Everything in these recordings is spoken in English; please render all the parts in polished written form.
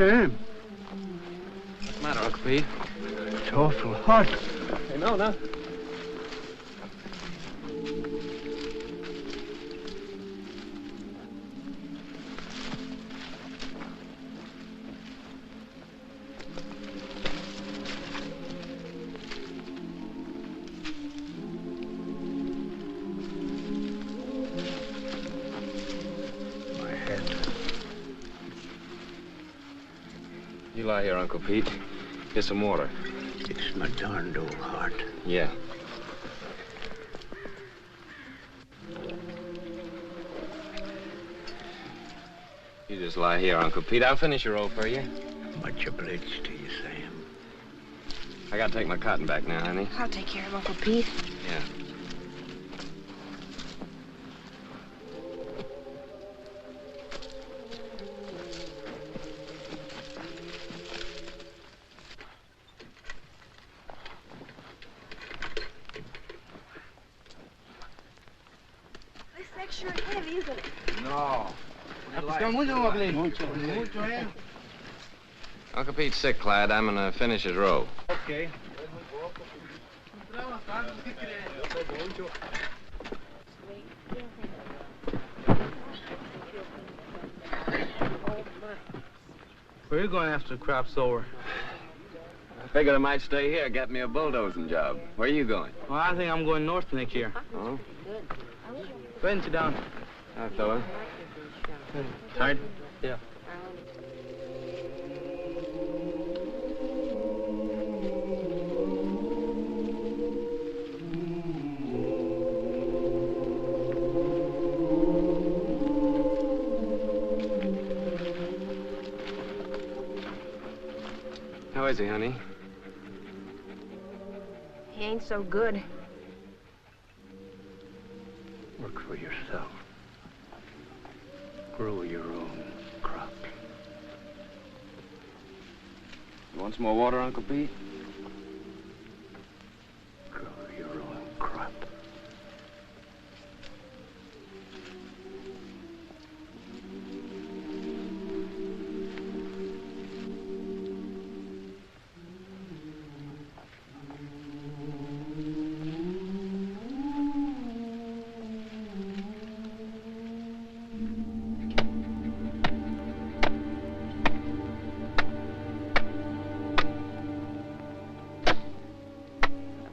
Sam. What's the matter, Uncle Pete? It's awful hot. Hey, no. My head. You lie here, Uncle Pete. Get some water. It's my darned old heart. Yeah. You just lie here, Uncle Pete. I'll finish your roll for you. Much obliged to you, Sam. I gotta take my cotton back now, honey. I'll take care of Uncle Pete. Yeah. This thing's sure heavy, isn't it? No. Uncle Pete's sick, Clyde. I'm gonna finish his row. Okay. Where are you going after the crop's over? I figured I might stay here, get me a bulldozing job. Where are you going? Well, I think I'm going north next year. Oh? Go ahead and sit down. Hi, fella. Tired? Yeah. How is he, honey? He ain't so good. Work for yourself. Grow your own crops. You want some more water, Uncle Pete? Grow your own crop.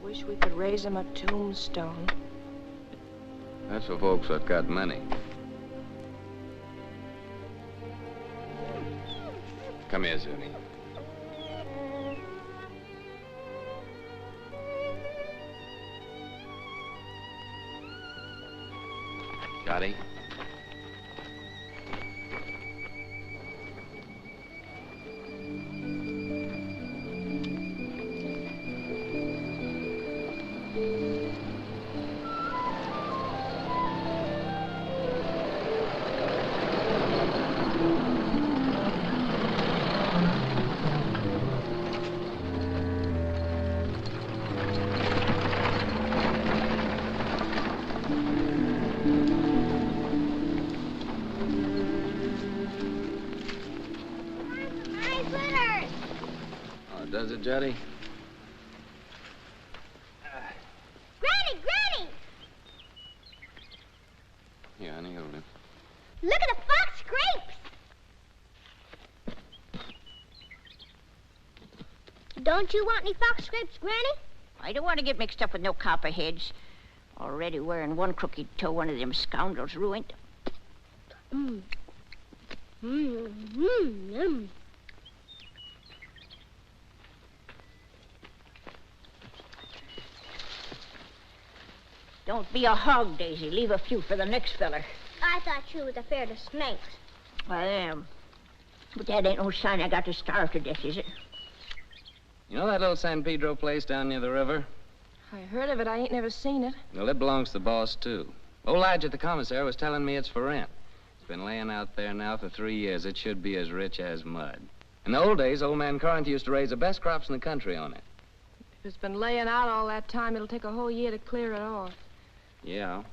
Wish we could raise him a tombstone. That's for folks that got money. Come here, Zuni. Johnny. Does it, Jetty? Granny, Granny! Here, honey, hold it. Look at the fox grapes! Don't you want any fox grapes, Granny? I don't want to get mixed up with no copperheads. Already wearing one crooked toe, one of them scoundrels ruined. Mmm. Mmm. Mmm. Mmm. Don't be a hog, Daisy. Leave a few for the next feller. I thought you was afraid of snakes. I am. But that ain't no sign I got to starve to death, is it? You know that little San Pedro place down near the river? I heard of it. I ain't never seen it. Well, it belongs to the boss, too. Old Lige, the commissary, was telling me it's for rent. It's been laying out there now for 3 years. It should be as rich as mud. In the old days, old man Corinth used to raise the best crops in the country on it. If it's been laying out all that time, it'll take a whole year to clear it off. Yeah.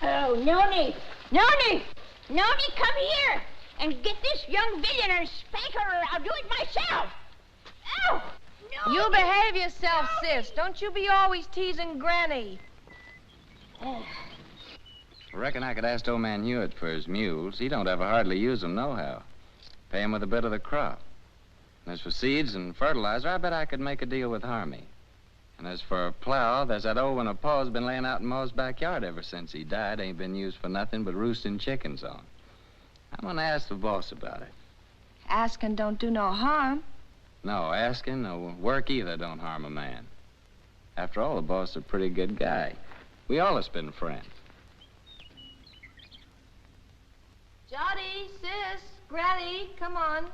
Oh, Noni! Noni! Noni, come here and get this young villain and spank her, or I'll do it myself. Ow! Noni! You behave yourself, sis. Don't you be always teasing Granny. I reckon I could ask old man Hewitt for his mules. He don't ever hardly use them nohow. Pay him with a bit of the crop. And as for seeds and fertilizer, I bet I could make a deal with Harmy. And as for a plow, there's that old one of Pa's been laying out in Ma's backyard ever since he died. Ain't been used for nothing but roosting chickens on. I'm gonna ask the boss about it. Asking don't do no harm. No, asking or work either don't harm a man. After all, the boss is a pretty good guy. We all have been friends. Jody, sis, Granny, come on.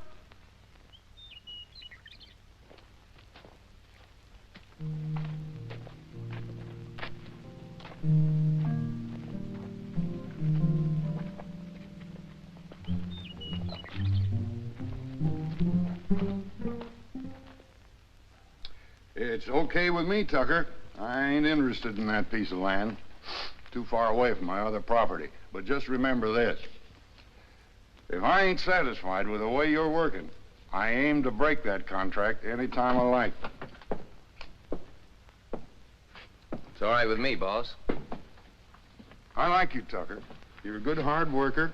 It's okay with me, Tucker. I ain't interested in that piece of land. Too far away from my other property. But just remember this. If I ain't satisfied with the way you're working, I aim to break that contract any time I like. It's all right with me, boss. I like you, Tucker. You're a good hard worker,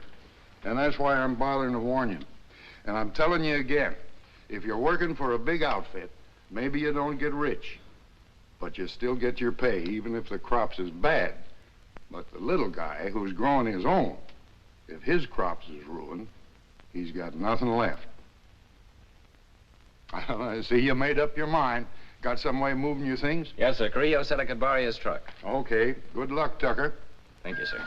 and that's why I'm bothering to warn you. And I'm telling you again, if you're working for a big outfit, maybe you don't get rich, but you still get your pay, even if the crops is bad. But the little guy who's growing his own, if his crops is ruined, he's got nothing left. I see you made up your mind. Got some way of moving your things? Yes, sir. Carrillo said I could borrow his truck. Okay. Good luck, Tucker. Thank you, sir.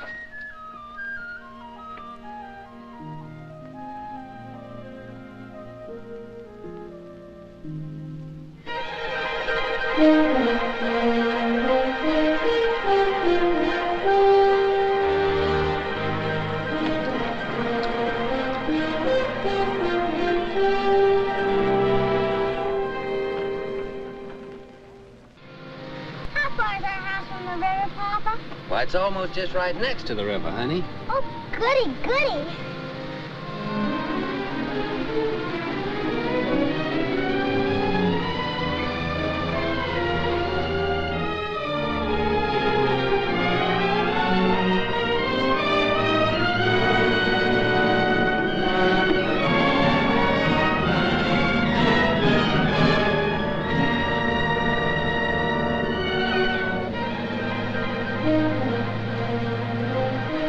How far is our house from the river, Papa? Why, it's almost just right next to the river, honey. Oh, goody, goody.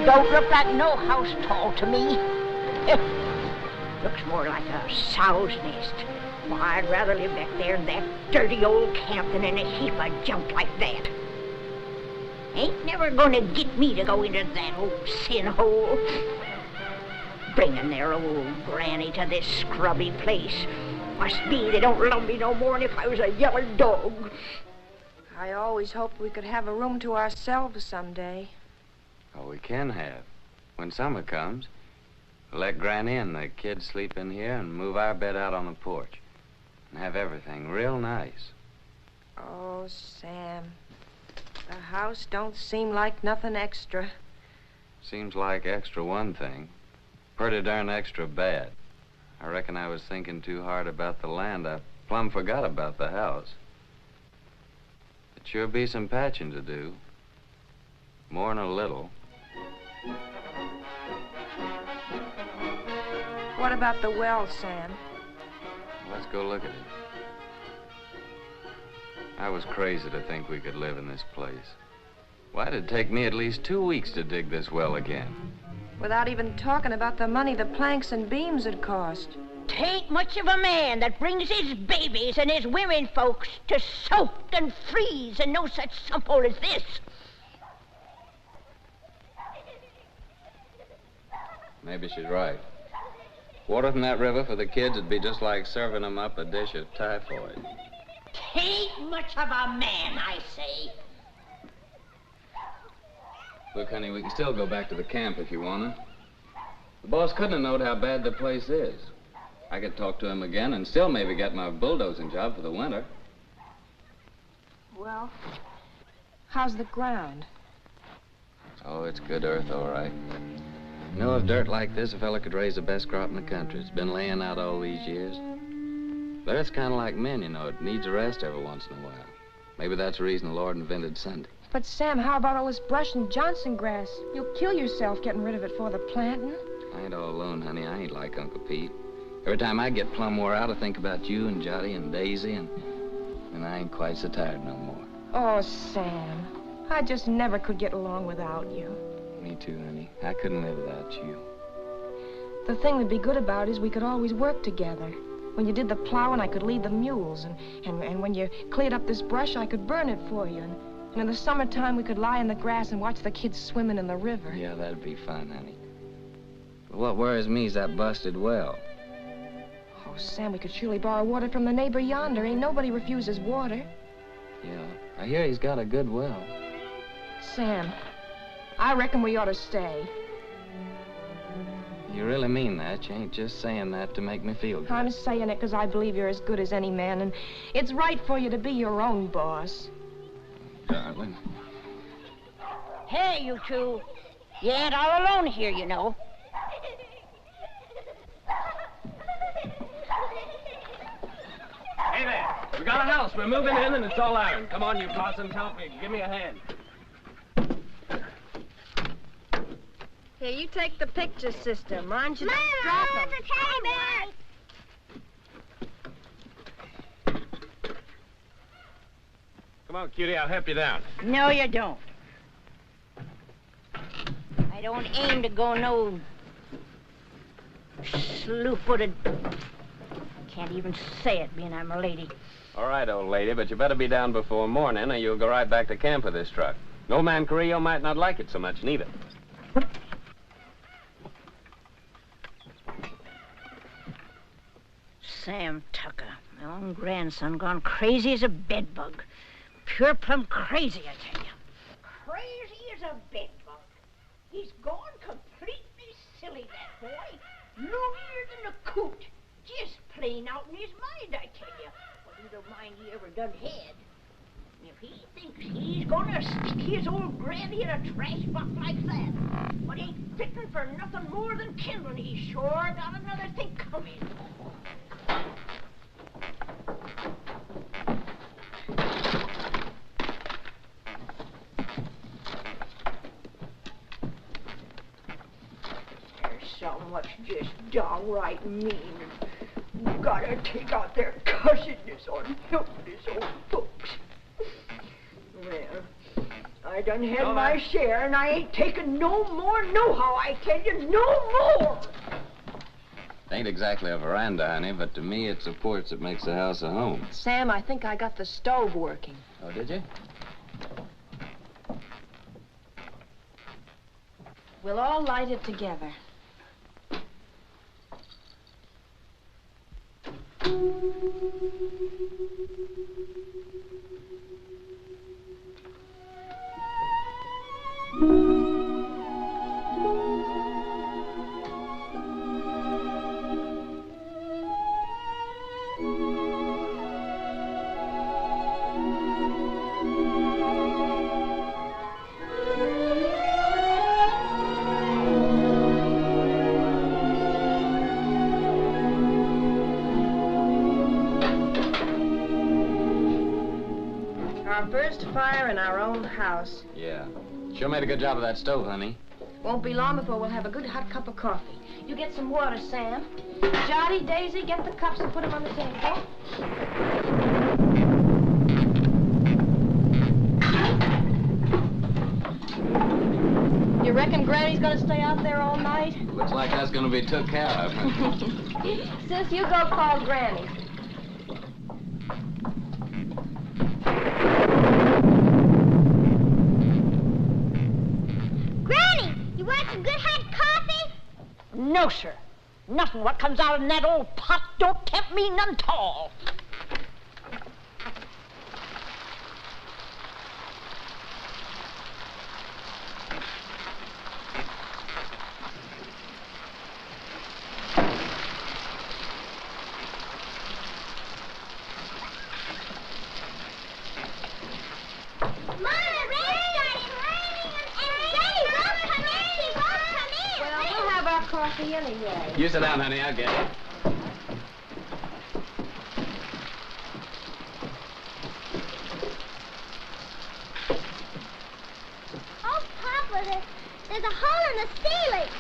Don't look like no house tall to me. Looks more like a sow's nest. Well, I'd rather live back there in that dirty old camp than in a heap of junk like that. Ain't never gonna get me to go into that old sin hole. Bringing their old granny to this scrubby place. Must be they don't love me no more than if I was a yellow dog. I always hoped we could have a room to ourselves someday. Oh, we can have. When summer comes, we'll let Granny and the kids sleep in here and move our bed out on the porch. And have everything real nice. Oh, Sam. The house don't seem like nothing extra. Seems like extra one thing. Pretty darn extra bad. I reckon I was thinking too hard about the land. I plumb forgot about the house. It sure be some patching to do. More'n a little. What about the well, Sam? Let's go look at it. I was crazy to think we could live in this place. Why did it take me at least 2 weeks to dig this well again? Without even talking about the money the planks and beams had cost. Tain't much of a man that brings his babies and his women folks to soak and freeze and no such simple as this. Maybe she's right. Water from that river for the kids would be just like serving them up a dish of typhoid. Tain't much of a man, I say. Look, honey, we can still go back to the camp if you want to. The boss couldn't have known how bad the place is. I could talk to him again and still maybe get my bulldozing job for the winter. Well, how's the ground? Oh, it's good earth, all right. You know, if dirt like this, a fella could raise the best crop in the country. It's been laying out all these years. But it's kind of like men, you know. It needs a rest every once in a while. Maybe that's the reason the Lord invented Sunday. But, Sam, how about all this brush and Johnson grass? You'll kill yourself getting rid of it for the planting. I ain't all alone, honey. I ain't like Uncle Pete. Every time I get plumb wore out, I think about you and Jotty and Daisy, and I ain't quite so tired no more. Oh, Sam, I just never could get along without you. Me too, honey. I couldn't live without you. The thing that'd be good about it is we could always work together. When you did the plowing, I could lead the mules, and when you cleared up this brush, I could burn it for you. And in the summertime, we could lie in the grass and watch the kids swimming in the river. Yeah, that'd be fun, honey. But what worries me is that busted well. Oh, Sam, we could surely borrow water from the neighbor yonder. Ain't nobody refuses water. Yeah, I hear he's got a good well. Sam, I reckon we ought to stay. You really mean that? You ain't just saying that to make me feel good. I'm saying it because I believe you're as good as any man, and it's right for you to be your own boss. Darling. Hey, you two. You ain't all alone here, you know. Hey there. We got a house. We're moving in, and it's all iron. Come on, you Parsons. Help me. Give me a hand. Here, you take the picture, sister. Mind you Mama, don't drop it's them. a teddy bear. Come on, cutie. I'll help you down. No, you don't. I don't aim to go no slew-footed. Can't even say it, being I'm a lady. All right, old lady, but you better be down before morning, or you'll go right back to camp with this truck. No man Carrillo might not like it so much, neither. Sam Tucker, my own grandson, gone crazy as a bedbug. Pure plumb crazy, I tell you. Crazy as a bedbug. He's gone completely silly, that boy. Loonier than a coot. Just plain out in his mind, I tell you. What little mind he ever done had. If he thinks he's gonna stick his old granny in a trash box like that, but ain't fitting for nothing more than kindling, he's sure got another thing coming. There's some what's just downright mean. You gotta take out their cussedness on helpless old folks. Well, I done had my share, and I ain't taking no more nohow, I tell you, no more! Ain't exactly a veranda, honey, but to me it's a porch that makes the house a home. Sam, I think I got the stove working. Oh, did you? We'll all light it together. Our first fire in our own house. Yeah. Sure made a good job of that stove, honey. Won't be long before we'll have a good hot cup of coffee. You get some water, Sam. Jotty, Daisy, get the cups and put them on the table. You reckon Granny's gonna stay out there all night? Looks like that's gonna be took care of. Sis, you go call Granny. Granny, you want some good hot coffee? No, sir. Nothing what comes out in that old pot don't tempt me none at all. Mama, rain started raining and Daddy, coffee anyway? You sit down, honey. I'll get it. Oh, Papa, there's a hole in the ceiling.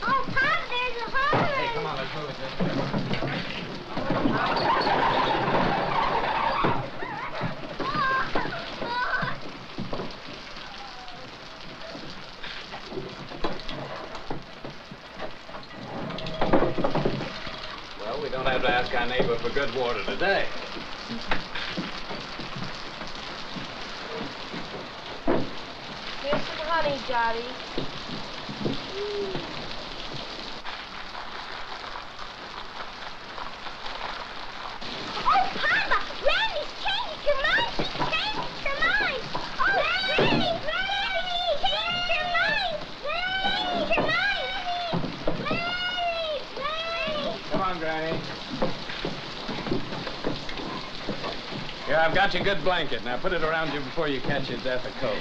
Oh, Papa, there's a hole in Hey, come on, let's move it this way. Well, we don't have to ask our neighbor for good water today. Here's some honey, Johnny. Oh, Papa, Randy's changed her mind. She's changed her mind. Oh, Randy, changed her mind. Changed her mind. Randy. Come on, Granny. Here, I've got your good blanket. Now put it around you before you catch your death of cold.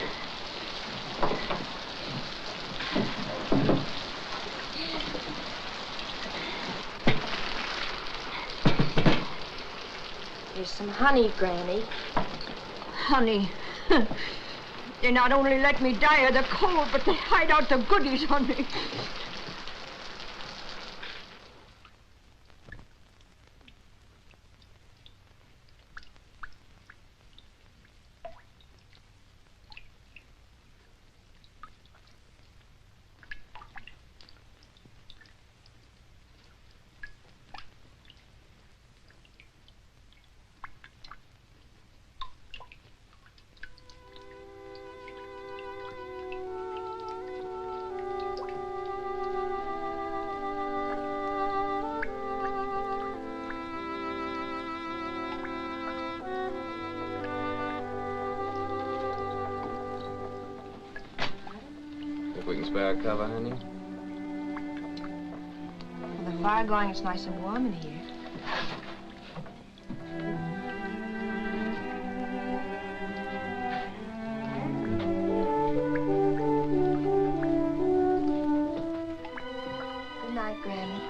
Here's some honey, Granny. Honey, they not only let me die of the cold, but they hide out the goodies on me. If we can spare a cover, honey. With the fire going, it's nice and warm in here. Good night, Granny.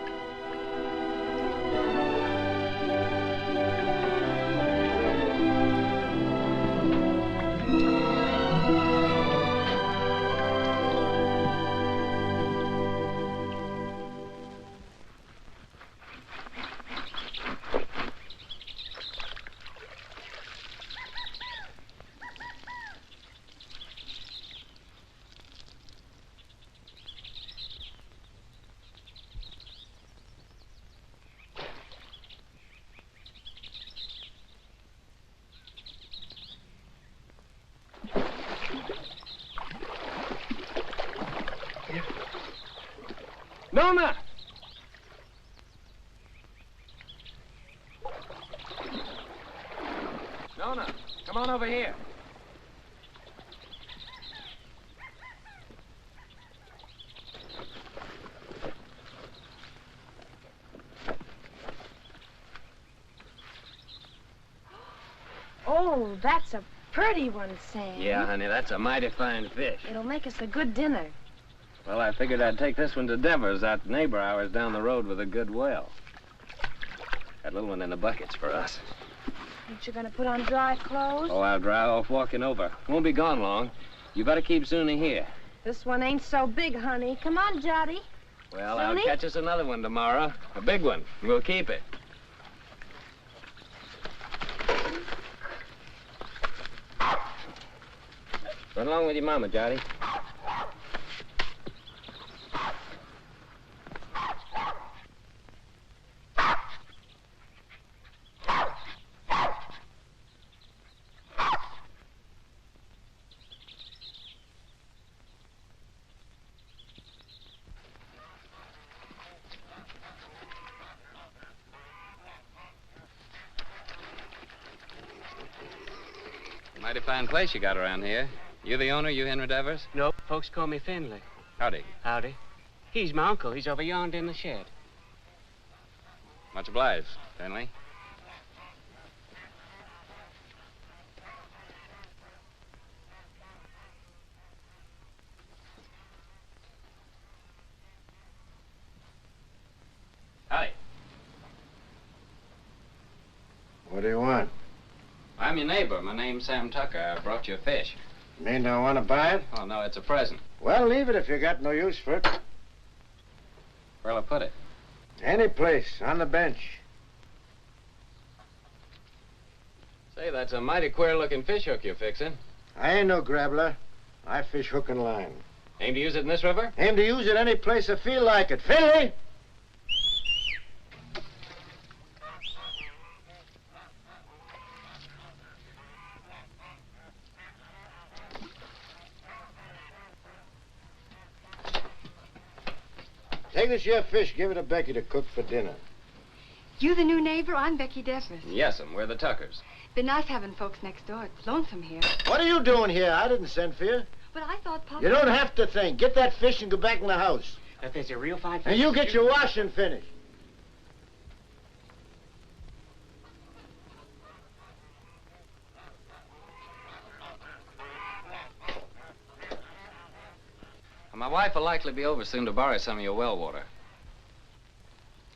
Nona! Nona, come on over here. Oh, that's a pretty one, Sam. Yeah, honey, that's a mighty fine fish. It'll make us a good dinner. Well, I figured I'd take this one to Devers, that neighbor of ours down the road with a good well. That little one in the bucket's for us. Ain't you gonna put on dry clothes? Oh, I'll dry off walking over. Won't be gone long. You better keep Zuni here. This one ain't so big, honey. Come on, Jotty. Well, Zuni? I'll catch us another one tomorrow. A big one. We'll keep it. Run along with your mama, Jotty. Mighty fine place you got around here. You the owner, you Henry Devers? Nope, folks call me Finley. Howdy. Howdy. He's my uncle. He's over yonder in the shed. Much obliged, Finley. What do you want? I'm your neighbor. My name's Sam Tucker. I brought you a fish. Mean don't want to buy it? Oh, no, it's a present. Well, leave it if you got no use for it. Where'll I put it? Any place, on the bench. Say, that's a mighty queer-looking fish hook you're fixing. I ain't no grabbler. I fish hook and line. Aim to use it in this river? Aim to use it any place I feel like it. Finley! Take this here fish, give it to Becky to cook for dinner. You the new neighbor? I'm Becky Devers. Yes'm, we're the Tuckers. Been nice having folks next door. It's lonesome here. What are you doing here? I didn't send for you. But I thought Papa... You don't have to think. Get that fish and go back in the house. If there's a real fine fish... And you get your washing finished. My wife will likely be over soon to borrow some of your well water.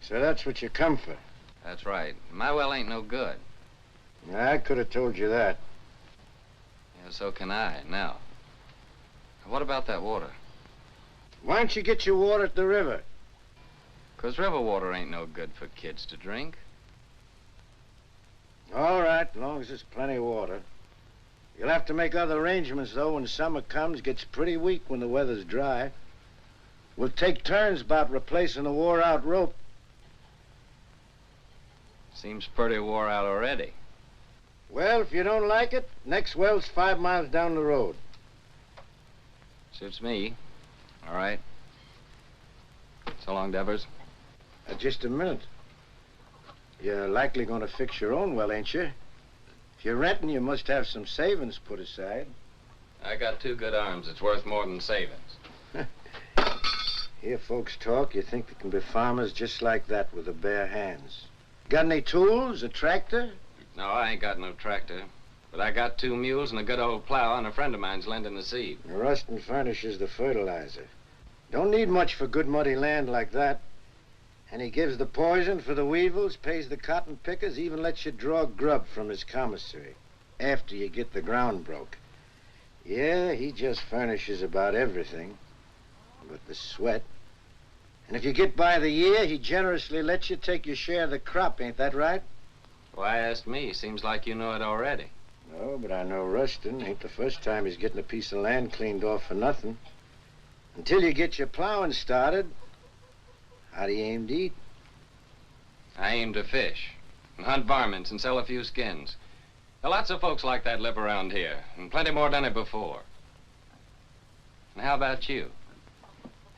So that's what you come for. That's right. My well ain't no good. I could have told you that. Yeah, so can I, now. What about that water? Why don't you get your water at the river? 'Cause river water ain't no good for kids to drink. All right, as long as there's plenty of water. You'll have to make other arrangements, though, when summer comes. Gets pretty weak when the weather's dry. We'll take turns about replacing the wore-out rope. Seems pretty wore out already. Well, if you don't like it, next well's 5 miles down the road. Suits me. All right. So long, Devers. Just a minute. You're likely going to fix your own well, ain't you? If you're renting, you must have some savings put aside. I got 2 good arms. It's worth more than savings. Hear folks talk, you think they can be farmers just like that with their bare hands. Got any tools, a tractor? No, I ain't got no tractor. But I got 2 mules and a good old plow, and a friend of mine's lending the seed. Rustin furnishes the fertilizer. Don't need much for good muddy land like that. And he gives the poison for the weevils, pays the cotton pickers, even lets you draw grub from his commissary after you get the ground broke. Yeah, he just furnishes about everything but the sweat. And if you get by the year, he generously lets you take your share of the crop, ain't that right? Why ask me? Seems like you know it already. No, but I know Rustin. Ain't the first time he's getting a piece of land cleaned off for nothing. Until you get your plowing started, how do you aim to eat? I aim to fish and hunt varmints and sell a few skins. Now, lots of folks like that live around here, and plenty more done it before. And how about you?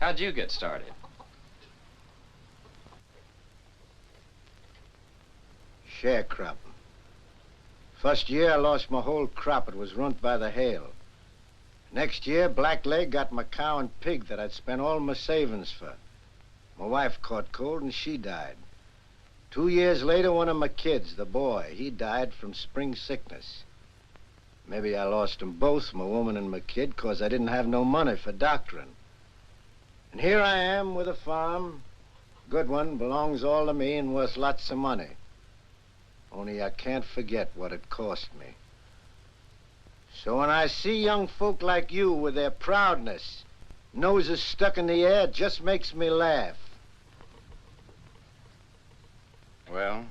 How'd you get started? Sharecropping. First year, I lost my whole crop. It was ruined by the hail. Next year, Blackleg got my cow and pig that I'd spent all my savings for. My wife caught cold and she died. 2 years later, one of my kids, the boy, he died from spring sickness. Maybe I lost them both, my woman and my kid, 'cause I didn't have no money for doctoring. And here I am with a farm. Good one, belongs all to me and worth lots of money. Only I can't forget what it cost me. So when I see young folk like you with their proudness, noses stuck in the air, it just makes me laugh. Well,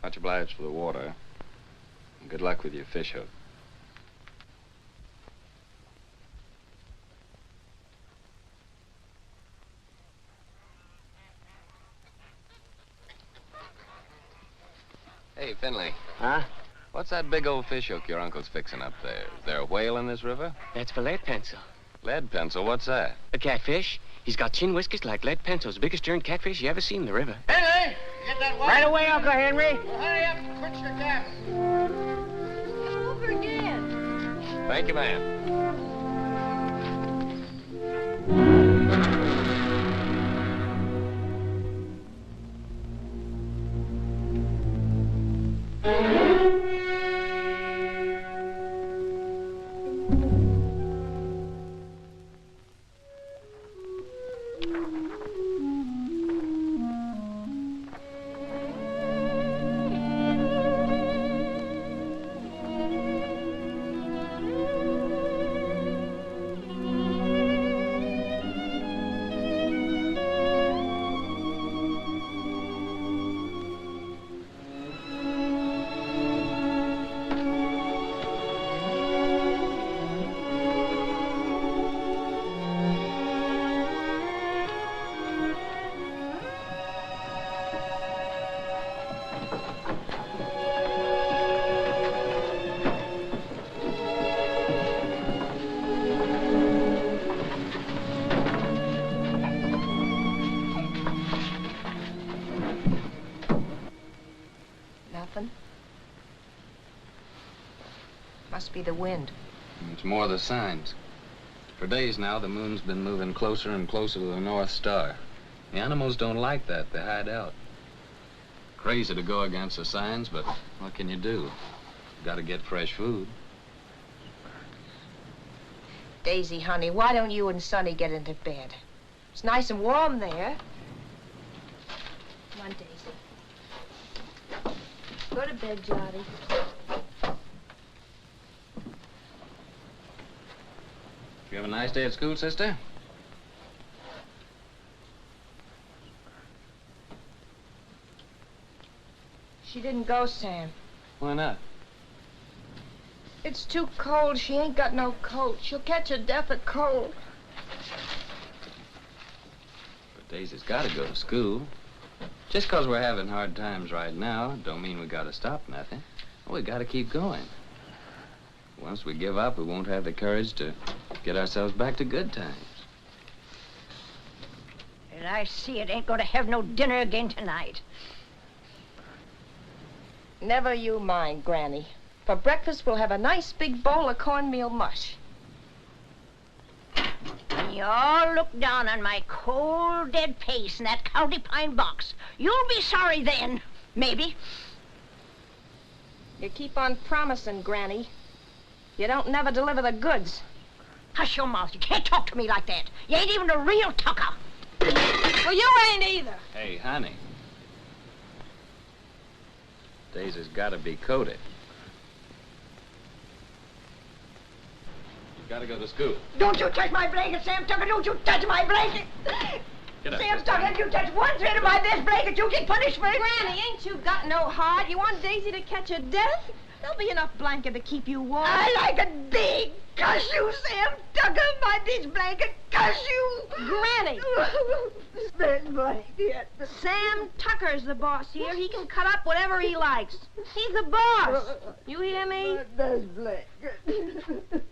much obliged for the water. And good luck with your fish hook. Hey, Finley. Huh? What's that big old fish hook your uncle's fixing up there? Is there a whale in this river? That's for lead pencil. Lead pencil? What's that? A catfish. He's got chin whiskers like lead pencils. Biggest darn catfish you ever seen in the river. Henry, you get that Right away, Uncle Henry. Well, hurry up and quit your gabbing. Come over again. Thank you, ma'am. nothing. Must be the wind. It's more the signs. For days now, the moon's been moving closer and closer to the North Star. The animals don't like that. They hide out. Crazy to go against the signs, but what can you do? Gotta get fresh food. Daisy, honey, why don't you and Sonny get into bed? It's nice and warm there. Come on, Daisy. Go to bed, Johnny. You have a nice day at school, sister? She didn't go, Sam. Why not? It's too cold. She ain't got no coat. She'll catch a death of cold. But Daisy's gotta go to school. Just 'cause we're having hard times right now, don't mean we gotta stop nothing. We gotta keep going. Once we give up, we won't have the courage to get ourselves back to good times. And I see it ain't gonna have no dinner again tonight. Never you mind, Granny. For breakfast, we'll have a nice big bowl of cornmeal mush. When you all look down on my cold, dead face in that county pine box, you'll be sorry then, maybe. You keep on promising, Granny. You don't never deliver the goods. Hush your mouth. You can't talk to me like that. You ain't even a real tucker. Well, you ain't either. Hey, honey. Daisy's gotta be coated. She's gotta go to school. Don't you touch my blanket, Sam Tucker. Don't you touch my blanket. Get up, Sam sister. Tucker, if you touch one thread of my best blanket, you get punishment. Granny, ain't you got no heart? You want Daisy to catch a death? There'll be enough blanket to keep you warm. I like it big. Cuss you, Sam Tucker, my bitch blanket. Cuss you. Granny! That blanket. Sam Tucker's the boss here. He can cut up whatever he likes. He's the boss. You hear me? My best blanket.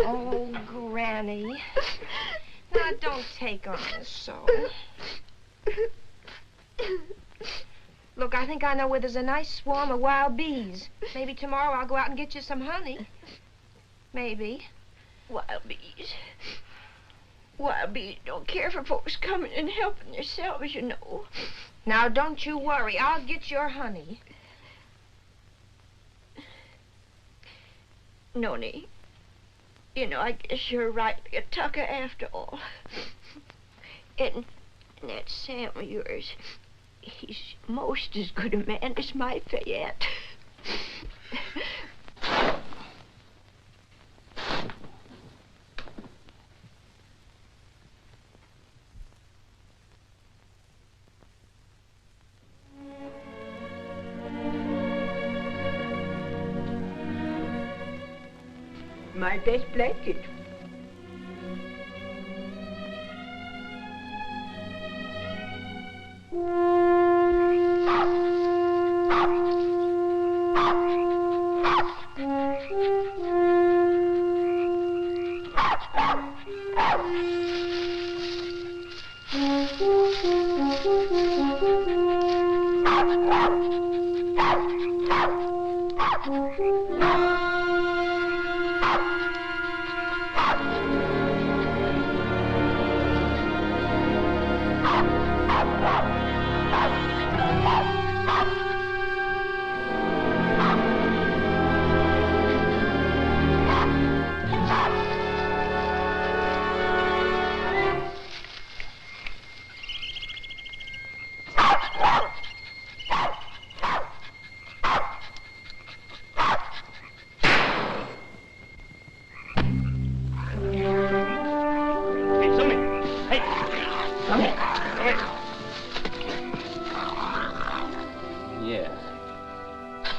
Oh, Granny. Now, don't take on this so. Look, I think I know where there's a nice swarm of wild bees. Maybe tomorrow I'll go out and get you some honey. Maybe. Wild bees. Wild bees don't care for folks coming and helping themselves, you know. Now, don't you worry. I'll get your honey. Noni, you know, I guess you're right, a Tucker after all. And that Sam of yours, he's most as good a man as my Fayette. My best blanket.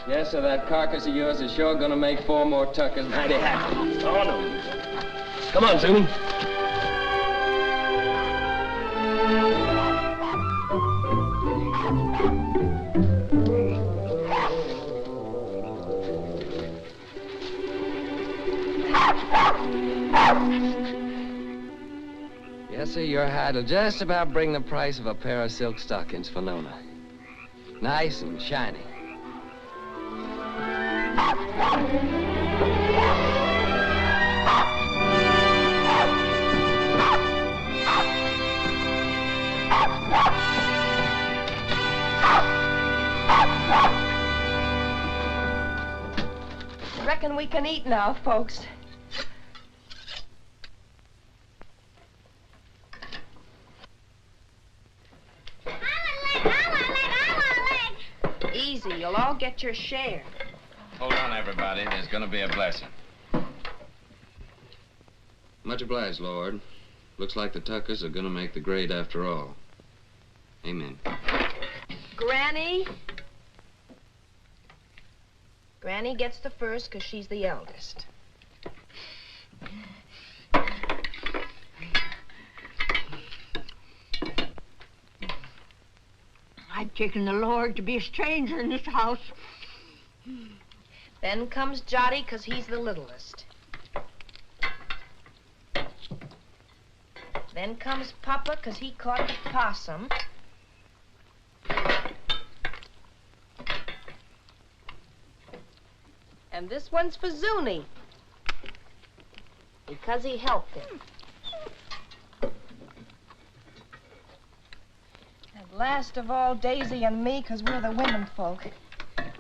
Yes, sir, that carcass of yours is sure gonna make 4 more Tuckers mighty happy. Oh, no. Come on, Zoomy. Yes, sir, your hide'll just about bring the price of a pair of silk stockings for Nona. Nice and shiny. Reckon we can eat now, folks. Easy, you'll all get your share. Hold on, everybody. There's gonna be a blessing. Much obliged, Lord. Looks like the Tuckers are gonna make the grade after all. Amen. Granny? Granny gets the first because she's the eldest. I've taken the Lord to be a stranger in this house. Then comes Jotty because he's the littlest. Then comes Papa because he caught the possum. And this one's for Zuni because he helped him. And last of all, Daisy and me because we're the women folk. At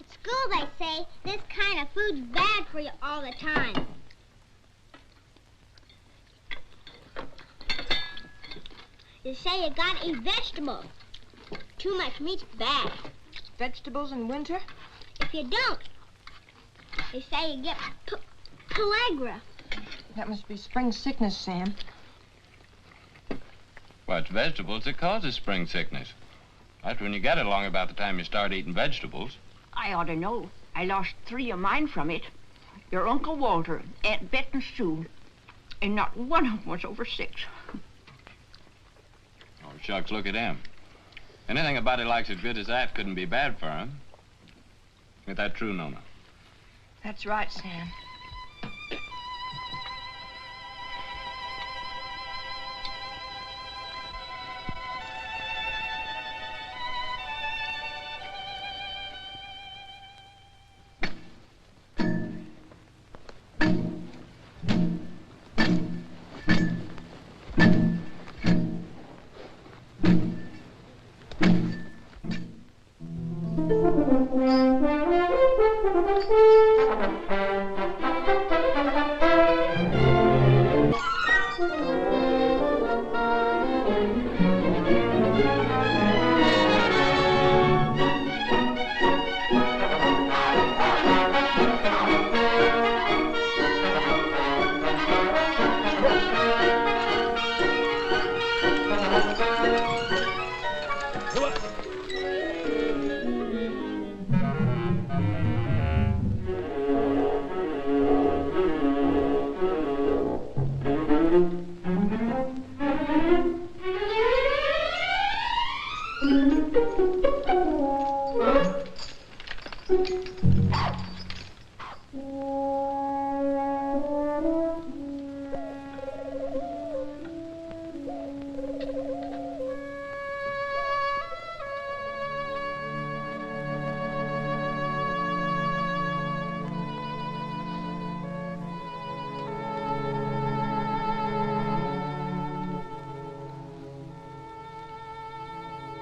school they say this kind of food's bad for you all the time. They say you gotta eat vegetables. Too much meat's bad. Vegetables in winter? If you don't, they say you get pellagra. That must be spring sickness, Sam. Well, it's vegetables that causes spring sickness. That's when you get it along about the time you start eating vegetables. I ought to know. I lost 3 of mine from it. Your Uncle Walter, Aunt Bet and Sue. And not one of them was over 6. Oh, shucks, look at him. Anything a body likes as good as that couldn't be bad for him. Ain't that true, Nona? That's right, Sam.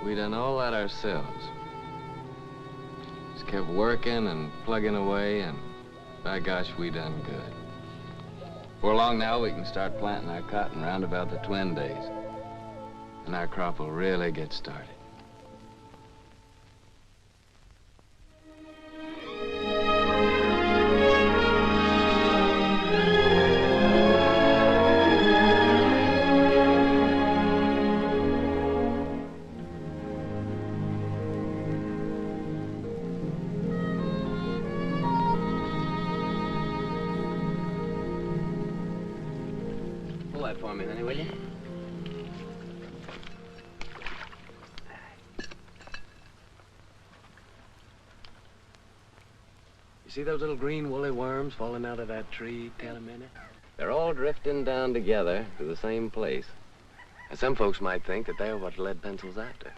We done all that ourselves. Just kept working and plugging away, and by gosh, we done good. Before long now, we can start planting our cotton round about the twin days. And our crop will really get started. Pull that for me, honey, will you? You see those little green woolly worms falling out of that tree, Tell a minute? They're all drifting down together to the same place. And some folks might think that they're what lead pencil's after.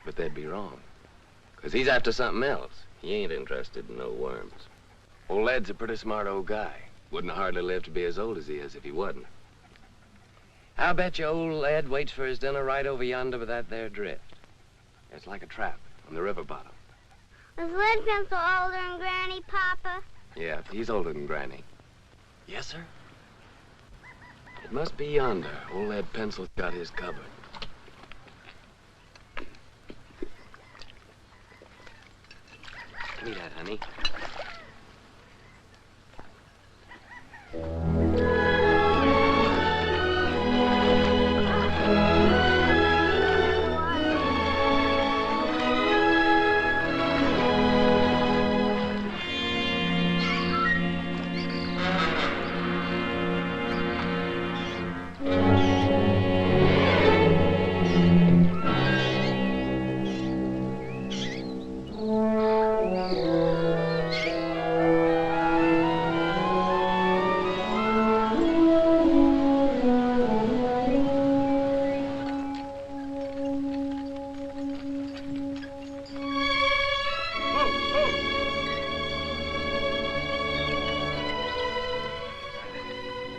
But they'd be wrong. Because he's after something else. He ain't interested in no worms. Old Ed's a pretty smart old guy. Wouldn't hardly live to be as old as he is if he wasn't. I'll bet you old Ed waits for his dinner right over yonder with that there drift. It's like a trap on the river bottom. Is Lead Pencil older than Granny, Papa? Yeah, he's older than Granny. Yes, sir? It must be yonder. Old Ed Pencil's got his covered. Give me that, honey.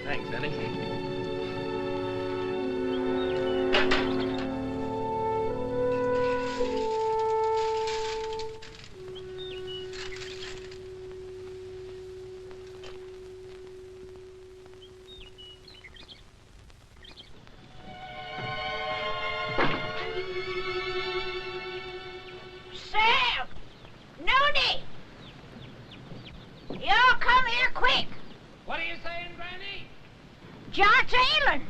Thanks, Benny. Sam! Nooney! Y'all come here quick. What are you saying, Granny? John's ailing.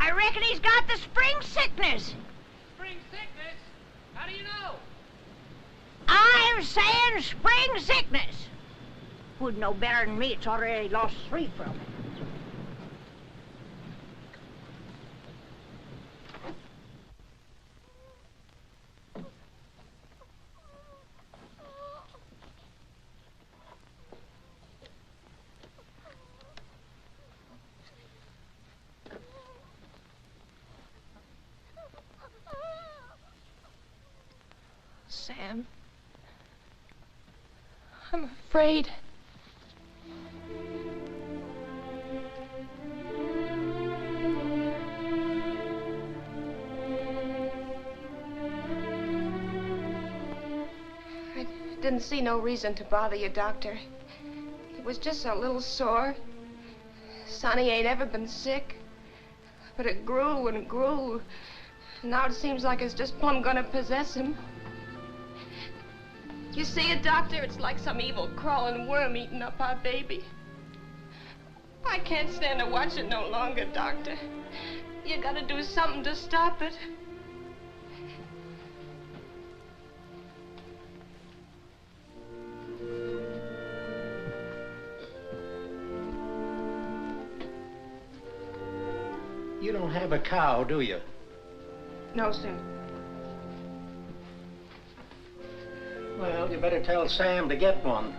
I reckon he's got the spring sickness. Spring sickness? How do you know? I'm saying spring sickness. Who'd know better than me? It's already lost 3 from it. Sam. I'm afraid. I didn't see no reason to bother you, Doctor. It was just a little sore. Sonny ain't ever been sick. But it grew and grew. Now it seems like it's just plumb gonna possess him. You see it, Doctor? It's like some evil crawling worm eating up our baby. I can't stand to watch it no longer, Doctor. You gotta do something to stop it. You don't have a cow, do you? No, sir. Well, you better tell Sam to get one.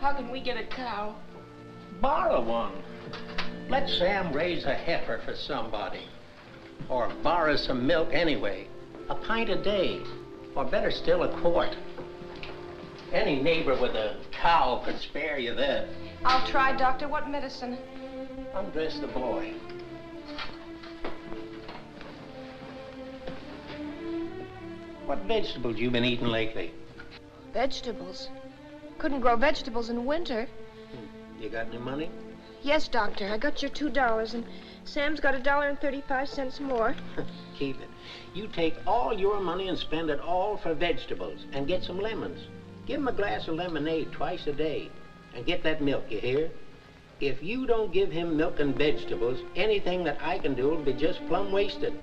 How can we get a cow? Borrow one. Let Sam raise a heifer for somebody. Or borrow some milk anyway. A pint a day. Or better still, a quart. Any neighbor with a cow could spare you that. I'll try, Doctor. What medicine? Undress the boy. What vegetables you been eating lately? Vegetables. Couldn't grow vegetables in winter. You got any money? Yes, Doctor. I got your $2, and Sam's got $1.35 more. Keep it. You take all your money and spend it all for vegetables, and get some lemons. Give him a glass of lemonade twice a day, and get that milk, you hear? If you don't give him milk and vegetables, anything that I can do will be just plumb wasted.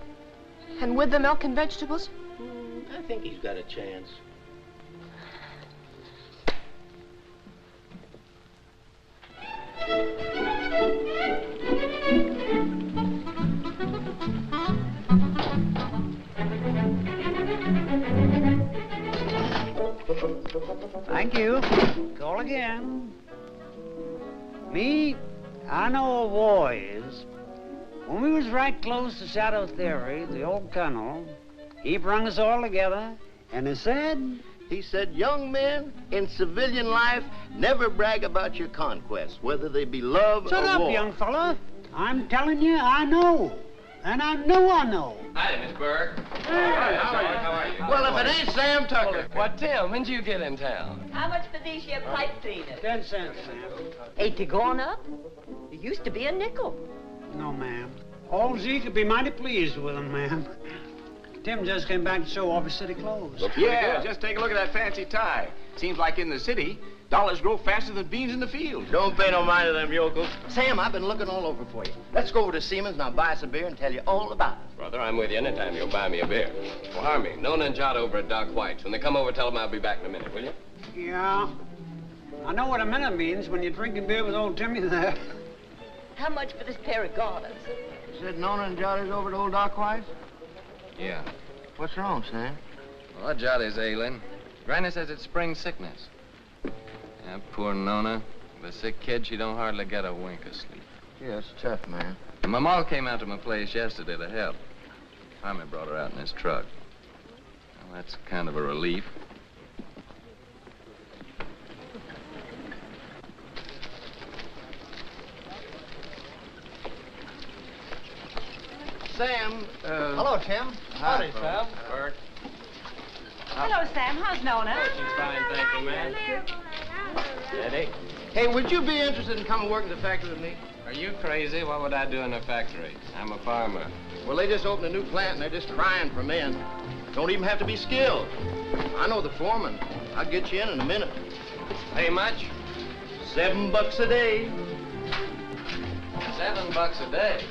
And with the milk and vegetables? I think he's got a chance. Thank you. Call again. Me, I know a war is. When we was right close to Shadow Theory, the old colonel, he brung us all together, and he said, He said, young men in civilian life never brag about your conquests, whether they be love Shut or up, war. young fella. I'm telling you, I know. And I know. Hi, Miss Burke. Hey, how are you? Well, if it ain't Sam Tucker. What, Tim? When'd you get in town? How much for these here pipe cleaners? 10 cents, Sam. Ain't they gone up? It used to be a nickel. No, ma'am. Old Zeke would be mighty pleased with them, ma'am. Tim just came back to show off his city clothes. Yeah, just take a look at that fancy tie. Seems like in the city, dollars grow faster than beans in the field. Don't pay no mind to them yokels. Sam, I've been looking all over for you. Let's go over to Siemens and I'll buy us a beer and tell you all about it. Brother, I'm with you anytime you'll buy me a beer. Well, Harmy, Nona and Jot over at Doc White's. When they come over, tell them I'll be back in a minute, will you? Yeah. I know what a minute means when you're drinking beer with old Timmy there. How much for this pair of garters? You said Nona and Johnny's over to old Doc White's? Yeah. What's wrong, Sam? Well, Jolly's ailing. Granny says it's spring sickness. Yeah, poor Nona. The sick kid, she don't hardly get a wink of sleep. Yeah, it's tough, man. And my ma came out to my place yesterday to help. Harmy brought her out in his truck. Well, that's kind of a relief. Sam, Hello, Tim. Howdy, Sam. Bert. Hello, Sam. How's Nona? She's fine, thank you, ma'am. Eddie? Hey, would you be interested in coming work in the factory with me? Are you crazy? What would I do in a factory? I'm a farmer. Well, they just opened a new plant and they're just crying for men. Don't even have to be skilled. I know the foreman. I'll get you in a minute. Pay much? $7 a day. $7 a day?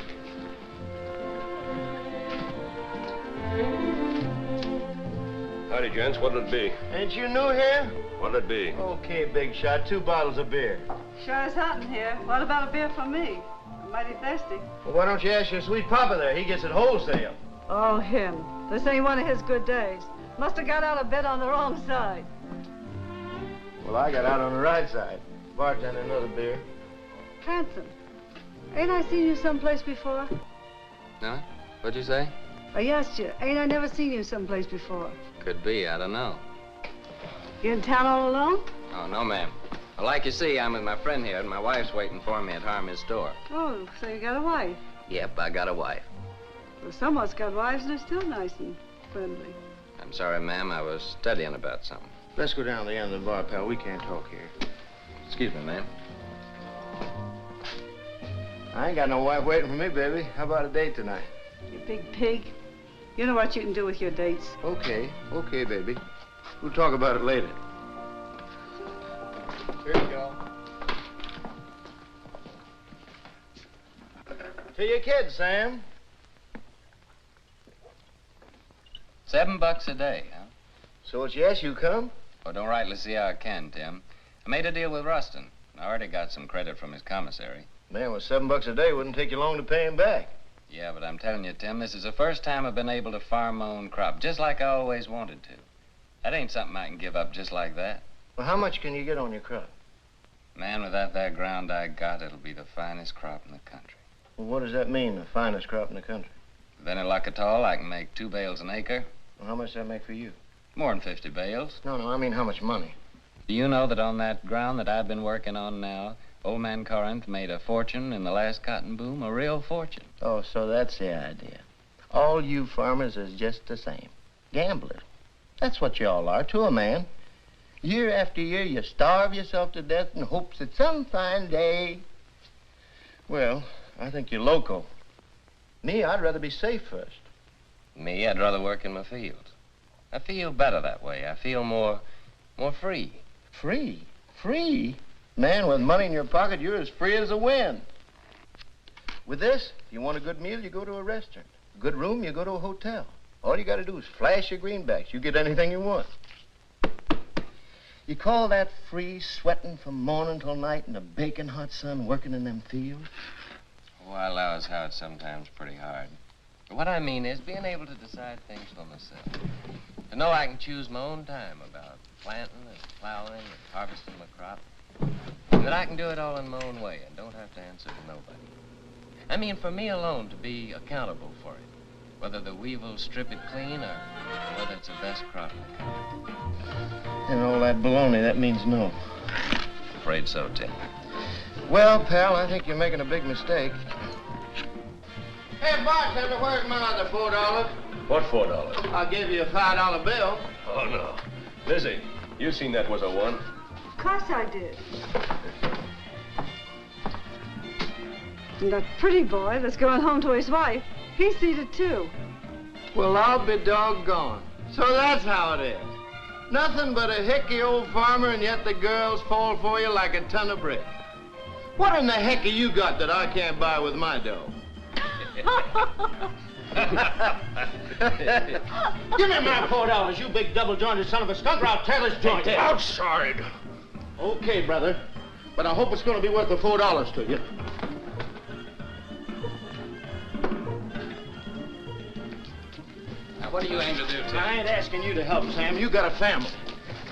Howdy, gents. What'll it be? Ain't you new here? What'll it be? Okay, big shot. 2 bottles of beer. Sure is hot in here. What about a beer for me? I'm mighty thirsty. Well, why don't you ask your sweet papa there? He gets it wholesale. Oh, him. This ain't one of his good days. Must have got out of bed on the wrong side. Well, I got out on the right side. Bartender, another beer. Handsome. Ain't I seen you someplace before? No? What'd you say? I asked you, ain't I never seen you someplace before? Could be, I don't know. You in town all alone? Oh, no, ma'am. Well, like you see, I'm with my friend here, and my wife's waiting for me at Harmy's store. Oh, so you got a wife. Yep, I got a wife. Well, someone's got wives and they're still nice and friendly. I'm sorry, ma'am, I was studying about something. Let's go down to the end of the bar, pal. We can't talk here. Excuse me, ma'am. I ain't got no wife waiting for me, baby. How about a date tonight? You big pig. You know what you can do with your dates. Okay, baby. We'll talk about it later. Here you go. To your kids, Sam. $7 a day, huh? So it's yes, you come? Well, don't rightly see how I can, Tim. I made a deal with Rustin. I already got some credit from his commissary. Man, with $7 a day, wouldn't take you long to pay him back. Yeah, but I'm telling you, Tim, this is the first time I've been able to farm my own crop, just like I always wanted to. That ain't something I can give up just like that. Well, how much can you get on your crop? Man, with that there ground I got, it'll be the finest crop in the country. Well, what does that mean, the finest crop in the country? With any luck at all, I can make 2 bales an acre. Well, how much does that make for you? More than 50 bales. No, I mean how much money? Do you know that on that ground that I've been working on now, old man Corinth made a fortune in the last cotton boom, a real fortune. Oh, so that's the idea. All you farmers is just the same. Gamblers. That's what you all are, to a man. Year after year, you starve yourself to death in hopes that some fine day... Well, I think you're loco. Me, I'd rather be safe first. Me, I'd rather work in my fields. I feel better that way. I feel more free. Free? Free? Man, with money in your pocket, you're as free as the wind. With this, if you want a good meal, you go to a restaurant. A good room, you go to a hotel. All you gotta do is flash your greenbacks. You get anything you want. You call that free, sweating from morning till night in the baking hot sun, working in them fields? Oh, I allow as how it's sometimes pretty hard. But what I mean is being able to decide things for myself. To know I can choose my own time about planting and plowing and harvesting my crop. And that I can do it all in my own way and don't have to answer to nobody. I mean, for me alone to be accountable for it. Whether the weevils strip it clean or whether it's the best crop in the country. And all that baloney, that means no. Afraid so, Tim. Well, pal, I think you're making a big mistake. Hey, bartender, where's my other $4? What $4? I'll give you a $5 bill. Oh, no. Lizzie, you seen that was a one. Of course I did. And that pretty boy that's going home to his wife, he sees it too. Well, I'll be doggone. So that's how it is. Nothing but a hickey old farmer, and yet the girls fall for you like a ton of brick. What in the heck have you got that I can't buy with my dough? Give me my $4, you big double-jointed son of a skunk, or I'll tear this joint. Outside. Okay, brother. But I hope it's going to be worth the $4 to you. Now, what do you aim to do, Tim? I ain't asking you to help, Sam. You got a family.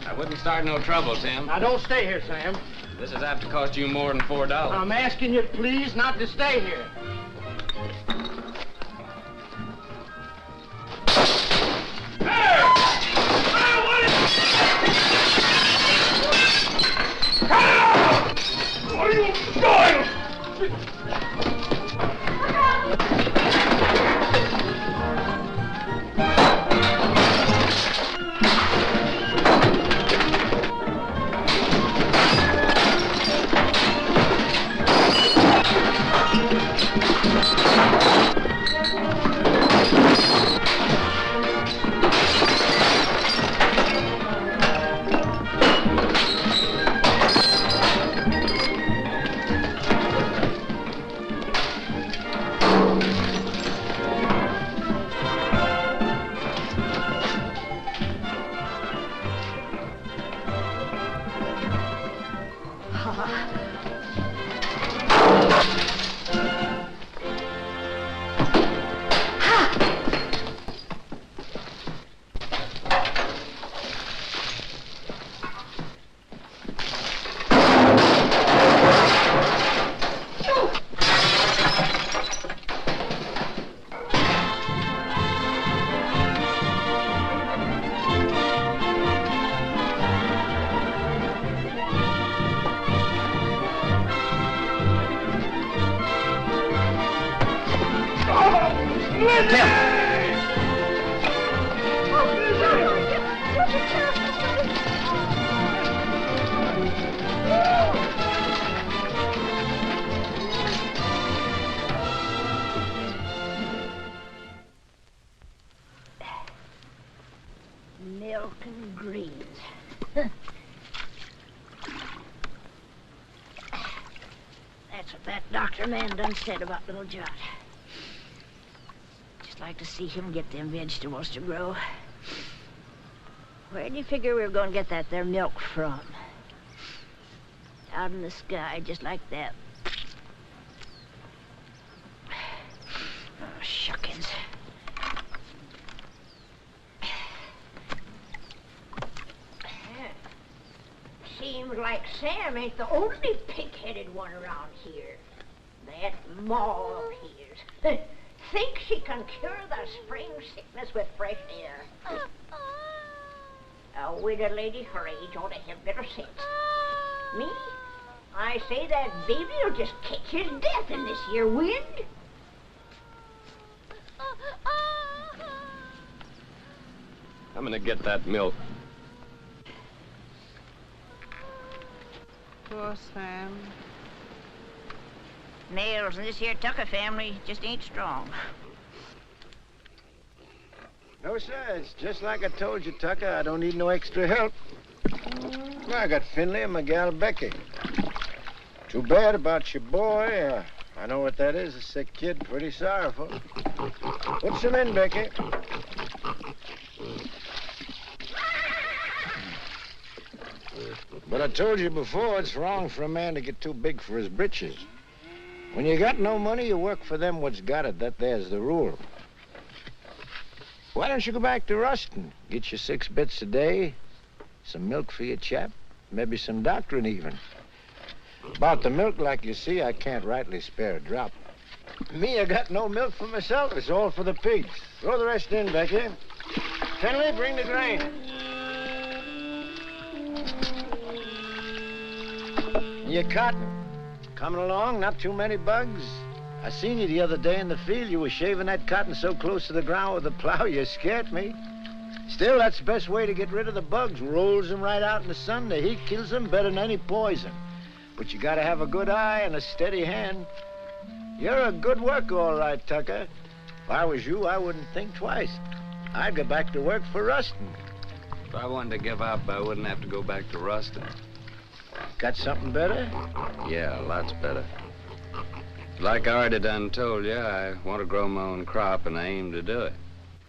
I wouldn't start no trouble, Tim. Now, don't stay here, Sam. This is apt to cost you more than $4. I'm asking you, please, not to stay here. What are you doing? Milk and greens. That's what that doctor man done said about little Jot. Just like to see him get them vegetables to grow. Where do you figure we were going to get that there milk from? Out in the sky, just like that. Oh, shuckins. Seems like Sam ain't the only pig-headed one around here. That Ma of his thinks she can cure the spring sickness with fresh air. A widow lady her age ought to have better sense. Me? I say that baby'll just catch his death in this here wind. I'm gonna get that milk. Poor Sam. Nails in this here Tucker family just ain't strong. No, sir, it's just like I told you, Tucker. I don't need no extra help. I got Finley and my gal Becky. Too bad about your boy. I know what that is, a sick kid, pretty sorrowful. Put some in, Becky. But I told you before, it's wrong for a man to get too big for his britches. When you got no money, you work for them what's got it. That there's the rule. Why don't you go back to Ruston? Get you 6 bits a day, some milk for your chap, maybe some doctrine even. About the milk, like you see, I can't rightly spare a drop. Me, I got no milk for myself. It's all for the pigs. Throw the rest in, Becky. Finley, bring the grain. Your cotton. Coming along, not too many bugs. I seen you the other day in the field. You were shaving that cotton so close to the ground with the plow, you scared me. Still, that's the best way to get rid of the bugs. Rolls them right out in the sun. The heat kills them better than any poison. But you gotta have a good eye and a steady hand. You're a good worker, all right, Tucker. If I was you, I wouldn't think twice. I'd go back to work for Rustin. If I wanted to give up, I wouldn't have to go back to Rustin. Got something better? Yeah, lots better. Like I already done told you, I want to grow my own crop, and I aim to do it.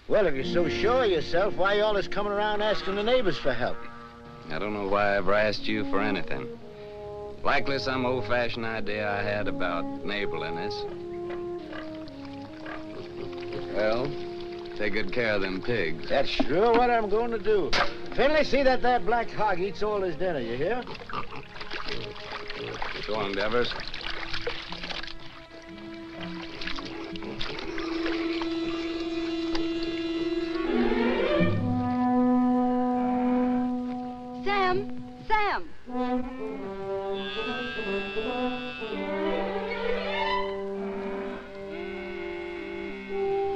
Well, if you're so sure of yourself, why you always coming around asking the neighbors for help? I don't know why I ever asked you for anything. Likely some old-fashioned idea I had about neighborliness. Well, take good care of them pigs. That's sure what I'm going to do. Finley, see that black hog eats all his dinner, you hear? So long, Devers. Sam!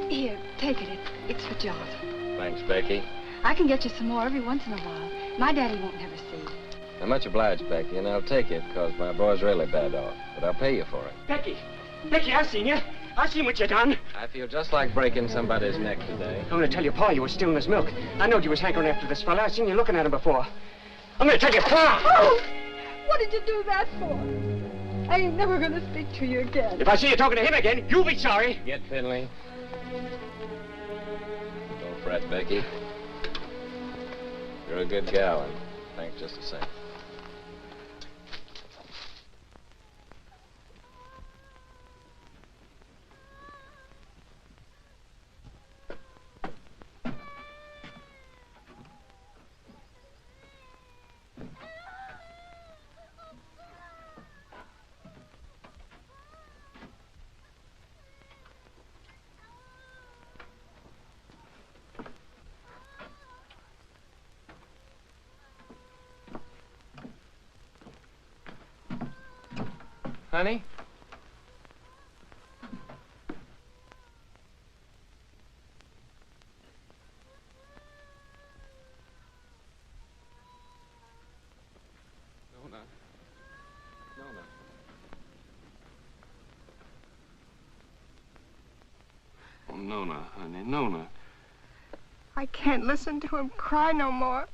Here, take it. It's for John. Thanks, Becky. I can get you some more every once in a while. My daddy won't have a seed. I'm much obliged, Becky, and I'll take it, because my boy's really bad off. But I'll pay you for it. Becky, I seen you. I seen what you done. I feel just like breaking somebody's neck today. I'm gonna tell your pa you was stealing his milk. I knowed you was hankering after this fella. I seen you looking at him before. I'm gonna tell your pa! Oh! What did you do that for? I ain't never gonna speak to you again. If I see you talking to him again, you'll be sorry. Get Finley. Don't fret, Becky. You're a good gal, and thanks just the same. Honey? Nona. Oh, Nona, honey, Nona. I can't listen to him cry no more.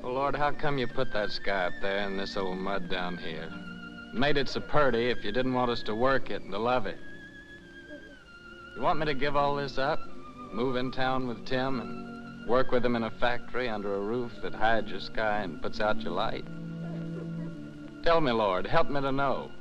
Oh, Lord, how come you put that sky up there and this old mud down here? Made it so purty if you didn't want us to work it and to love it. You want me to give all this up? Move in town with Tim and work with him in a factory under a roof that hides your sky and puts out your light? Tell me, Lord, help me to know.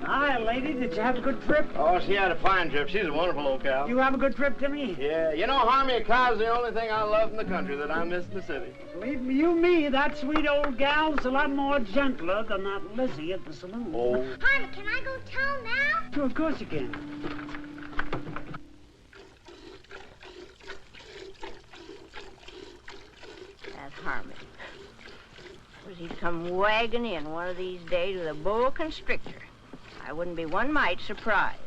Hi, lady. Did you have a good trip? Oh, she had a fine trip. She's a wonderful old cow. You have a good trip, Timmy? Yeah, you know, harming a cow's the only thing I love in the country that I miss in the city. Believe me, that sweet old gal's a lot more gentler than that Lizzie at the saloon. Oh. Harmon, can I go tell now? Sure, of course you can. That Harmon. knows he'd come wagging in one of these days with a boa constrictor. I wouldn't be one mite surprised.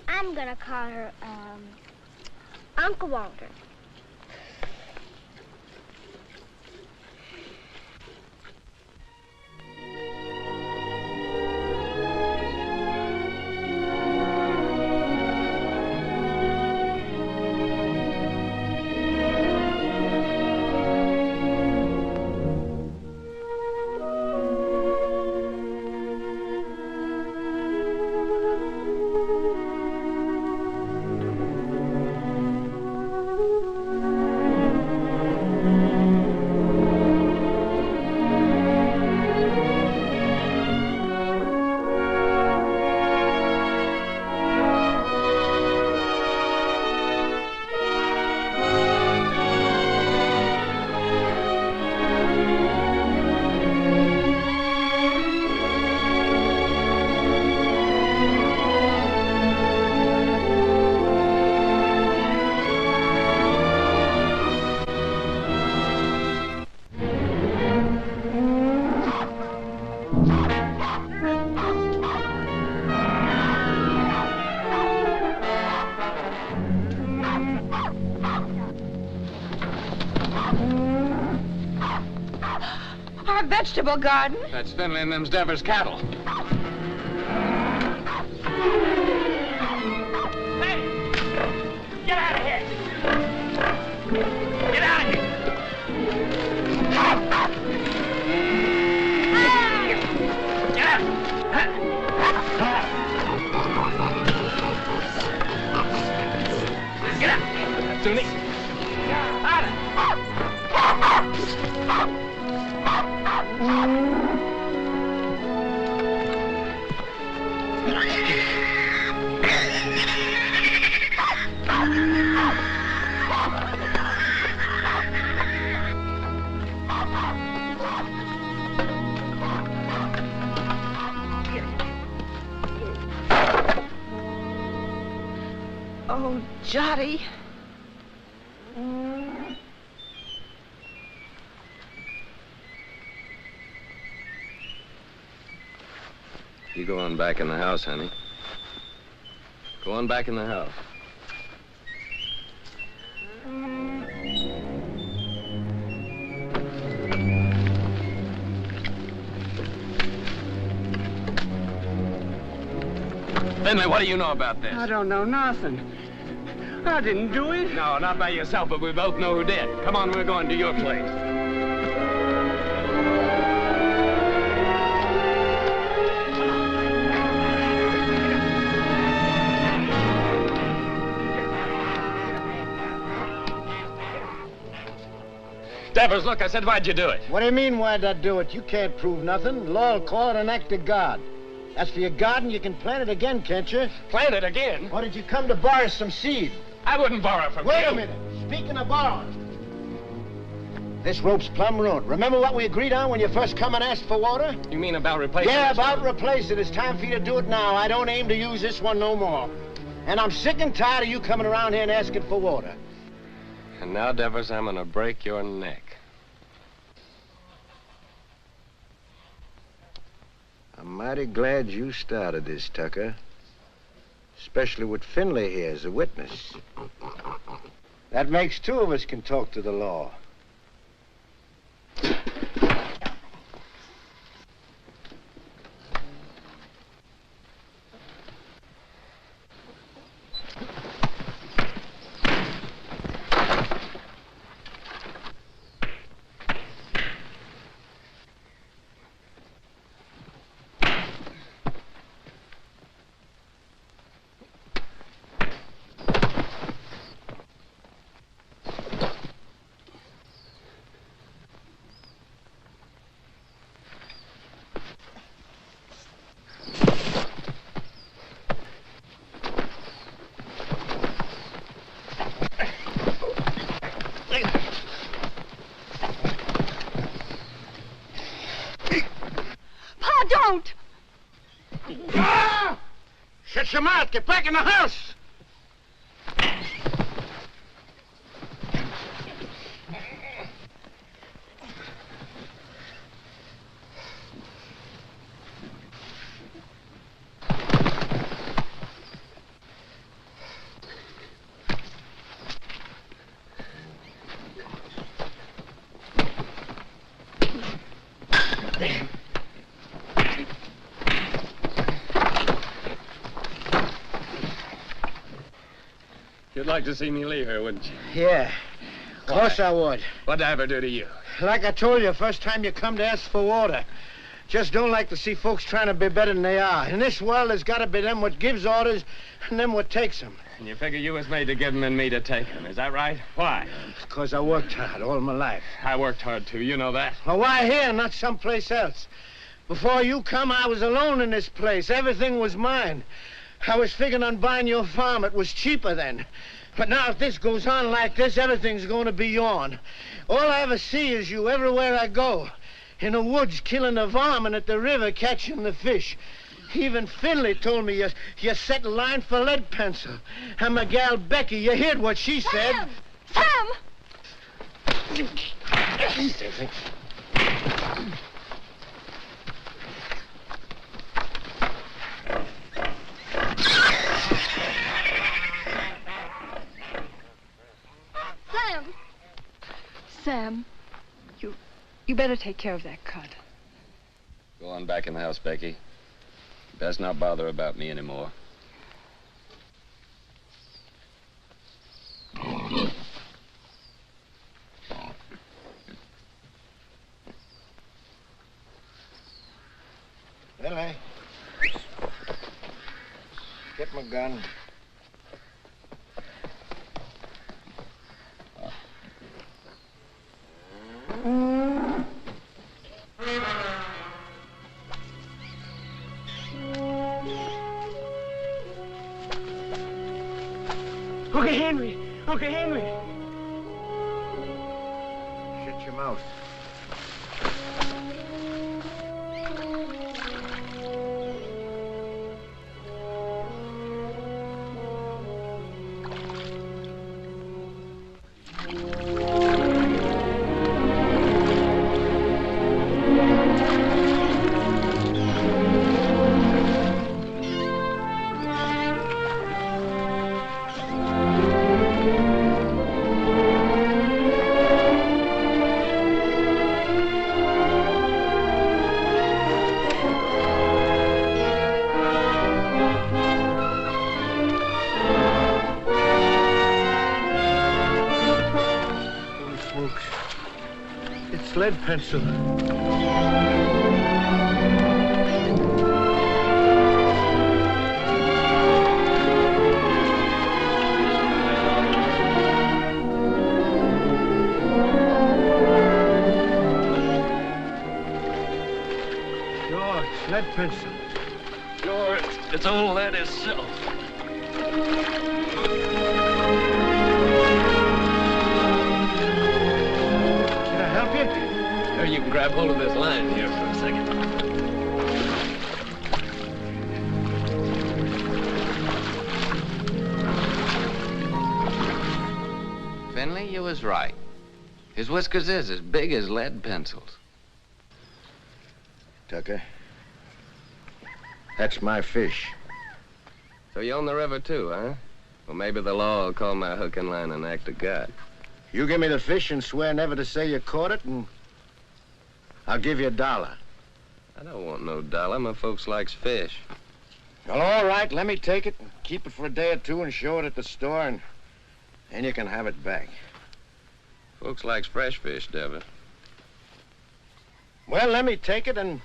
I'm gonna call her, Uncle Walter. Our vegetable garden? That's Finley and them's Devers cattle. Get out of here! Get out of here! Get out! Get out! Sunni. Out! Oh, Jotty. You go on back in the house, honey. Go on back in the house. Finley, what do you know about this? I don't know nothing. I didn't do it. No, not by yourself, but we both know who did. Come on, we're going to your place. Devers, look, I said, why'd you do it? What do you mean, why'd I do it? You can't prove nothing. Law'll call it an act of God. As for your garden, you can plant it again, can't you? Plant it again? Or did you come to borrow some seed? I wouldn't borrow from you. Wait a minute. Speaking of borrowing. This rope's plumb ruined. Remember what we agreed on when you first come and asked for water? You mean about replacing Yeah, this about one? replace it. It's time for you to do it now. I don't aim to use this one no more. And I'm sick and tired of you coming around here and asking for water. And now, Devers, I'm gonna break your neck. I'm mighty glad you started this, Tucker. Especially with Finley here as a witness. That makes two of us can talk to the law. Ah! Shut your mouth. Get back in the house. You'd like to see me leave her, wouldn't you? Yeah. Of course I would. What'd I ever do to you? Like I told you, first time you come to ask for water. Just don't like to see folks trying to be better than they are. In this world, there's got to be them what gives orders and them what takes them. And you figure you was made to give them and me to take them. Is that right? Why? Because I worked hard all my life. I worked hard, too. You know that. Well, why here, not someplace else? Before you come, I was alone in this place. Everything was mine. I was figuring on buying your farm. It was cheaper then. But now if this goes on like this, everything's going to be yourn. All I ever see is you everywhere I go. In the woods killing the varmint, at the river catching the fish. Even Finley told me you set in line for lead pencil. And my gal Becky, you heard what she said. Sam! Sam! Sam, you better take care of that cut. Go on back in the house, Becky. Best not bother about me anymore. Billy. Get my gun. Uncle Henry! Uncle Henry! Shut your mouth. It's lead pencil. Sure, it's lead pencil. Sure, it's old lead itself. Here, you can grab hold of this line here for a second. Finley, you was right. His whiskers is as big as lead pencils. Tucker, that's my fish. So you own the river, too, huh? Well, maybe the law will call my hook and line an act of God. You give me the fish and swear never to say you caught it, and I'll give you $1. I don't want no dollar. My folks likes fish. Well, all right, let me take it and keep it for a day or two and show it at the store, and then you can have it back. Folks likes fresh fish, Deborah. Well, let me take it, and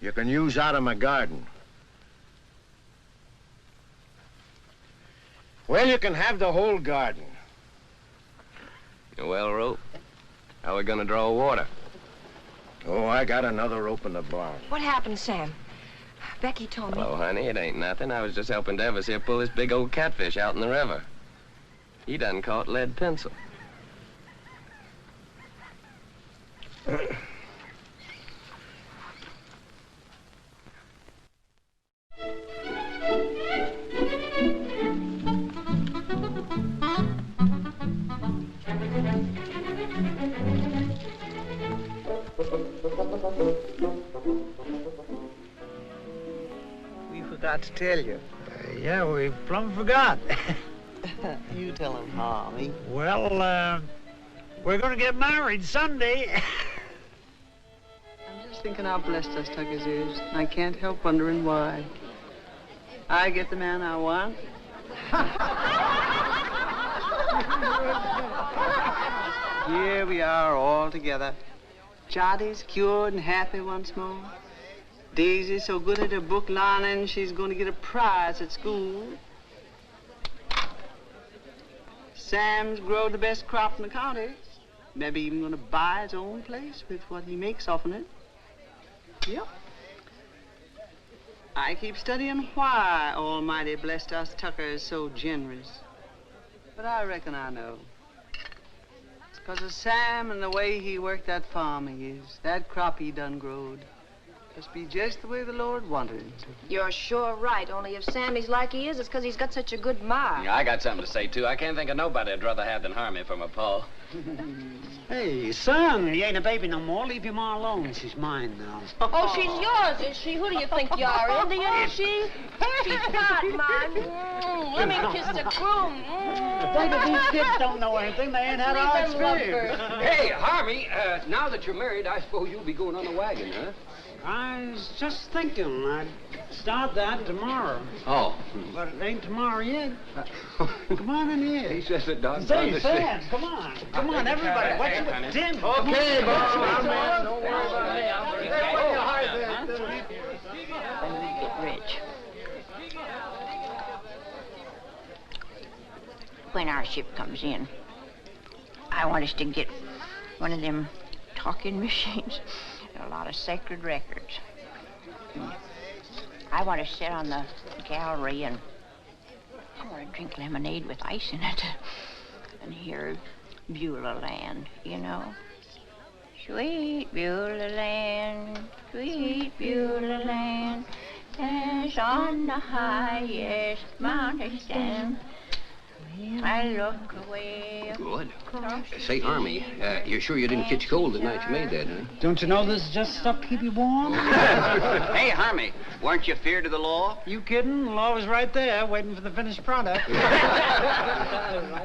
you can use out of my garden. Well, you can have the whole garden. Well, Rope, how are we gonna draw water? Oh, I got another rope in the barn. What happened, Sam? Becky told me. Hello, honey, it ain't nothing. I was just helping Davis here pull this big old catfish out in the river. He done caught lead pencil. forgot to tell you. Yeah, we plumb forgot. You tell him, Harvey. Well, we're gonna get married Sunday. I'm just thinking how blessed us Tuckers is. I can't help wondering why. I get the man I want. Here we are all together. Jotty's cured and happy once more. Daisy's so good at her book learning, she's going to get a prize at school. Sam's grown the best crop in the county. Maybe even going to buy his own place with what he makes off of it. Yep. I keep studying why Almighty blessed us Tuckers so generous. But I reckon I know. It's 'cause of Sam and the way he worked that farm of his. That crop he done growed. Must be just the way the Lord wanted him to. You're sure right, only if Sammy's like he is, it's 'cause he's got such a good ma. Yeah, I got something to say, too. I can't think of nobody I'd rather have than Harmony for my pa. Hey, son, you ain't a baby no more. Leave your ma alone. She's mine now. Oh, she's yours, is she? Who do you think you are, Indian, is she? She's not mine. Let me kiss the groom. Wait, if these kids don't know anything, they ain't had our experience. Hey, Harvey, now that you're married, I suppose you'll be going on the wagon, huh? I was just thinking I'd start that tomorrow. Oh. But it ain't tomorrow yet. Come on in here. He says it does. Say, Sam, come on. Come on, everybody. What's with Tim? Okay, boss. Don't worry about it. When we get rich. When our ship comes in, I want us to get one of them talking machines. A lot of sacred records. I want to sit on the gallery and I want to drink lemonade with ice in it and hear Beulah Land, you know. Sweet Beulah Land, sweet Beulah Land, as on the highest mountain stand. I look away. Good. Say, Army, you're sure you didn't catch cold the night you made that, huh? Don't you know this is just stuff to keep you warm? Hey, Harmy, weren't you feared of the law? You kidding? The law was right there, waiting for the finished product.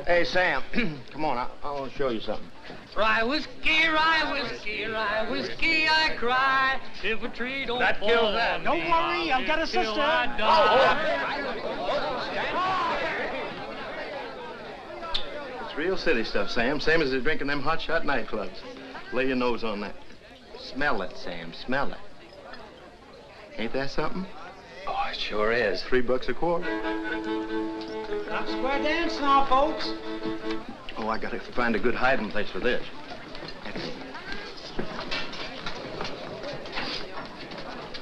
Hey, Sam, come on, I want to show you something. Rye whiskey, I cry. If a tree don't That fall kills that. on Don't me, worry, I've got a till sister. I die. It's real city stuff, Sam. Same as they're drinking them hot shot nightclubs. Lay your nose on that. Smell it, Sam. Smell it. Ain't that something? Oh, it sure is. $3 a quart. Top square dance now, folks. Oh, I gotta find a good hiding place for this.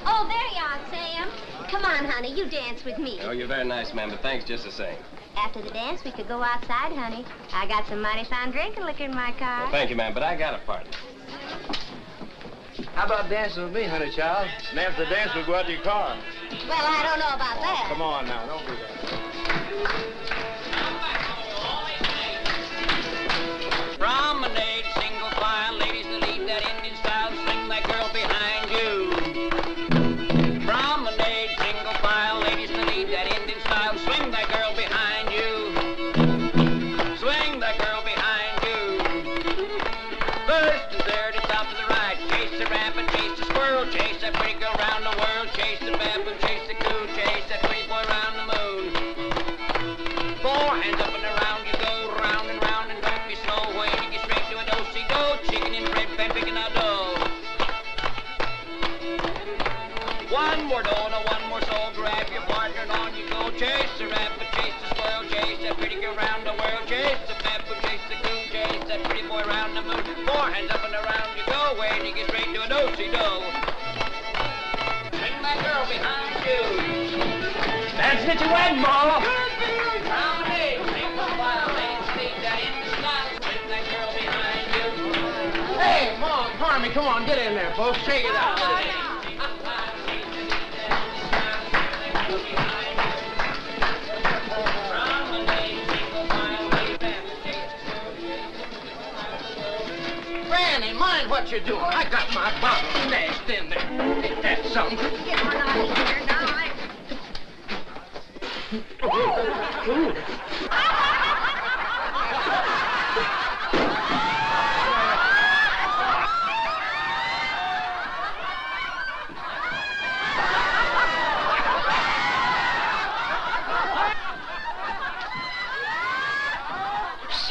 Oh, there you are, Sam. Come on, honey, you dance with me. Oh, you're very nice, ma'am, but thanks just the same. After the dance, we could go outside, honey. I got some mighty fine drinking liquor in my car. Well, thank you, ma'am, but I got a partner. How about dancing with me, honey child? And after the dance, we'll go out to your car. Well, I don't know about that. Come on now, don't do that. Promenade, single file, ladies in the lead, that Indian style, swing that girl behind you. Promenade, single file, ladies in the lead, that Indian style, swing that girl behind you. Swing that girl behind you. First and third, it's off to the right. Chase the rabbit, chase the squirrel, chase that pretty girl round the world, chase the baboon, chase the coon, chase that pretty boy round the moon. 4 hands up and around you go, round and round, and don't be slow. When you get straight to a do-si-do, chicken and bread pan picking a dough. One more dough, no one more soul. Grab your partner and on you go. Chase the rabbit, chase the squirrel, chase that pretty girl round the world, chase the baboon, chase the coon, chase that pretty boy round the moon. 4 hands up and around you go. When you get straight to a do-si-do, swing that girl behind you. That's it, you wag ball. Hey, Mom, Harmy, come on, get in there, folks. Shake it out. Granny, mind what you're doing. I got my bottle smashed in there. Ain't that something? Get on out of here now.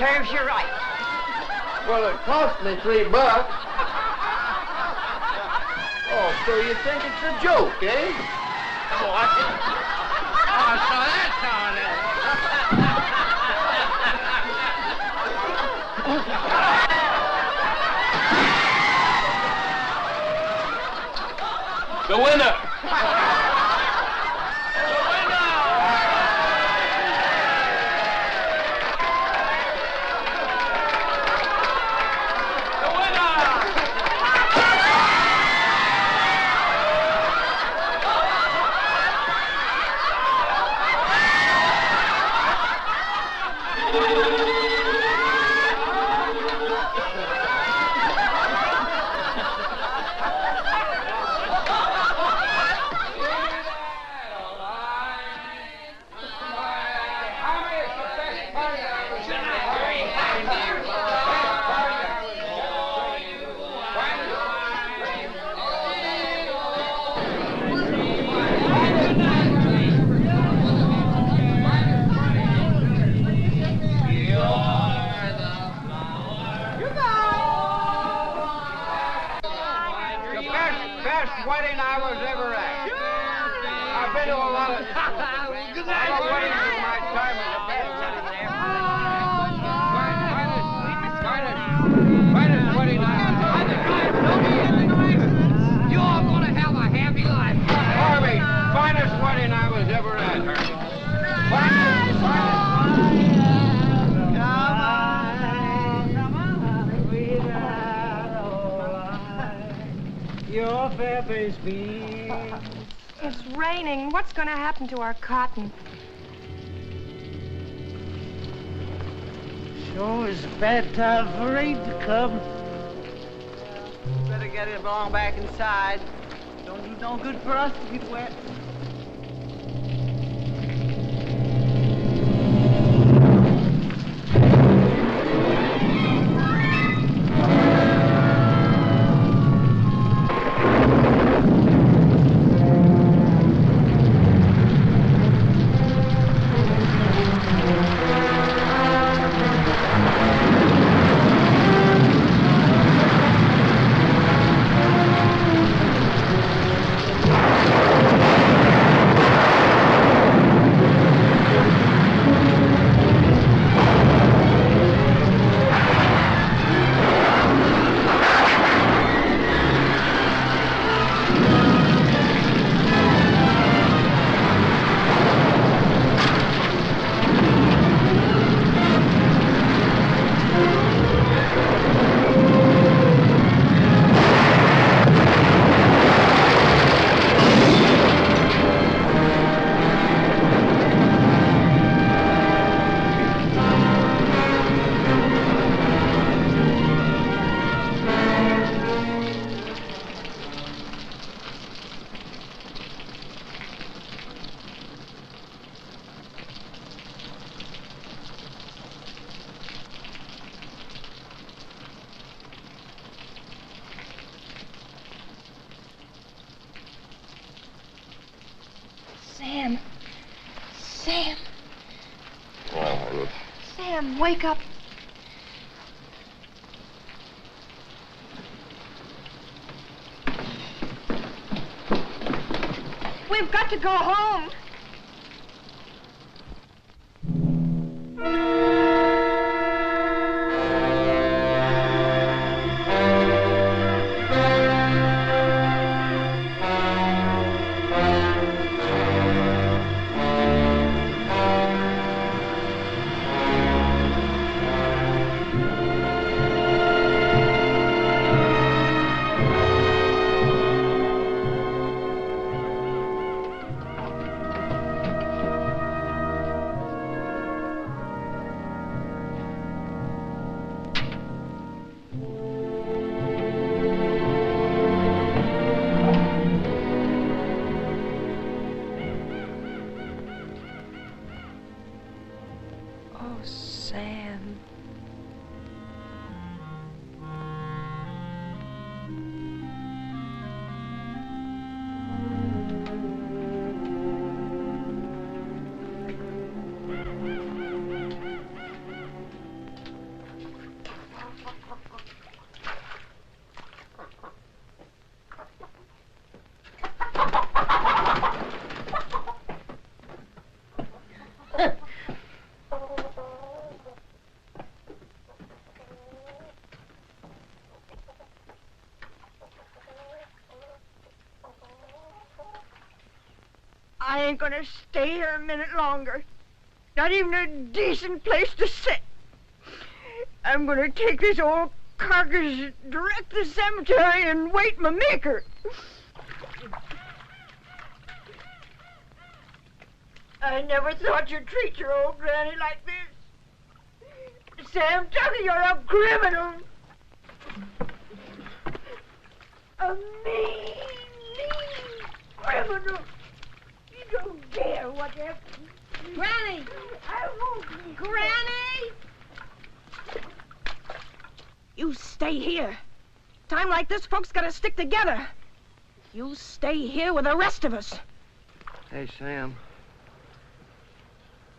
serves you right. Well, it cost me $3. Oh, so you think it's a joke, eh? Oh, so that's how it is. The winner! Best wedding I was ever at. I've been to a lot of weddings in my time as a best. Finest wedding I ever. You're gonna have a happy life. Harvey, finest wedding I was ever at, Harvey. Your fair face beams. It's raining. What's going to happen to our cotton? Sure is a bad time for rain to come. Better get it along back inside. Don't do no good for us to get wet. Sam. Sam. Well, honey. Sam, wake up. We've got to go home. Oh, Sam. I ain't gonna stay here a minute longer. Not even a decent place to sit. I'm gonna take this old carcass direct to the cemetery and wait my maker. I never thought you'd treat your old granny like this. Sam Tucker, you're a criminal. A mean criminal. You don't dare whatever. Granny! I won't. Granny! You stay here. Time like this, folks gotta stick together. You stay here with the rest of us. Hey, Sam.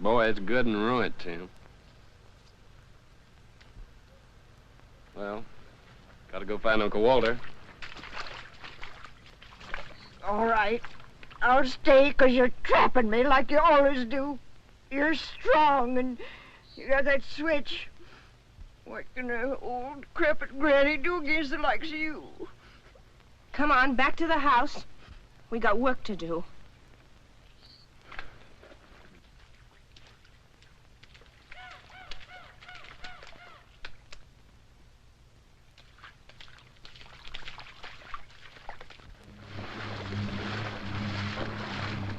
Boy, it's good and ruined, Tim. Well, gotta go find Uncle Walter. All right. I'll stay because you're trapping me like you always do. You're strong and you got that switch. What can an old crepit granny do against the likes of you? Come on, back to the house. We got work to do.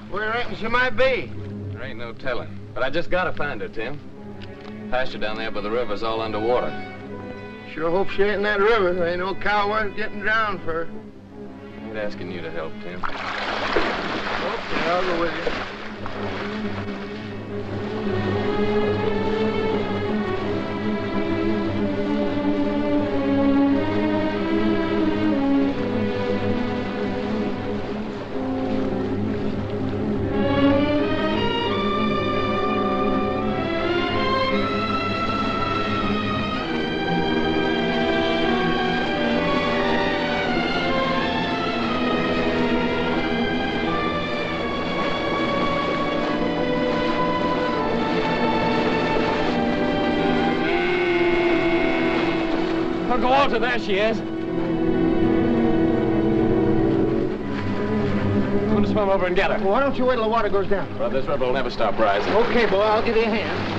Where reckon she might be? There ain't no telling. But I just gotta find her, Tim. Pasture down there by the river's all underwater. Sure hope she ain't in that river. There ain't no cow worth getting drowned for. I ain't asking you to help, Tim. Okay, I'll go with you. Uncle Walter, there she is. I'm gonna swim over and get her. Well, why don't you wait till the water goes down? Well, this river will never stop rising. Okay, boy, I'll give you a hand.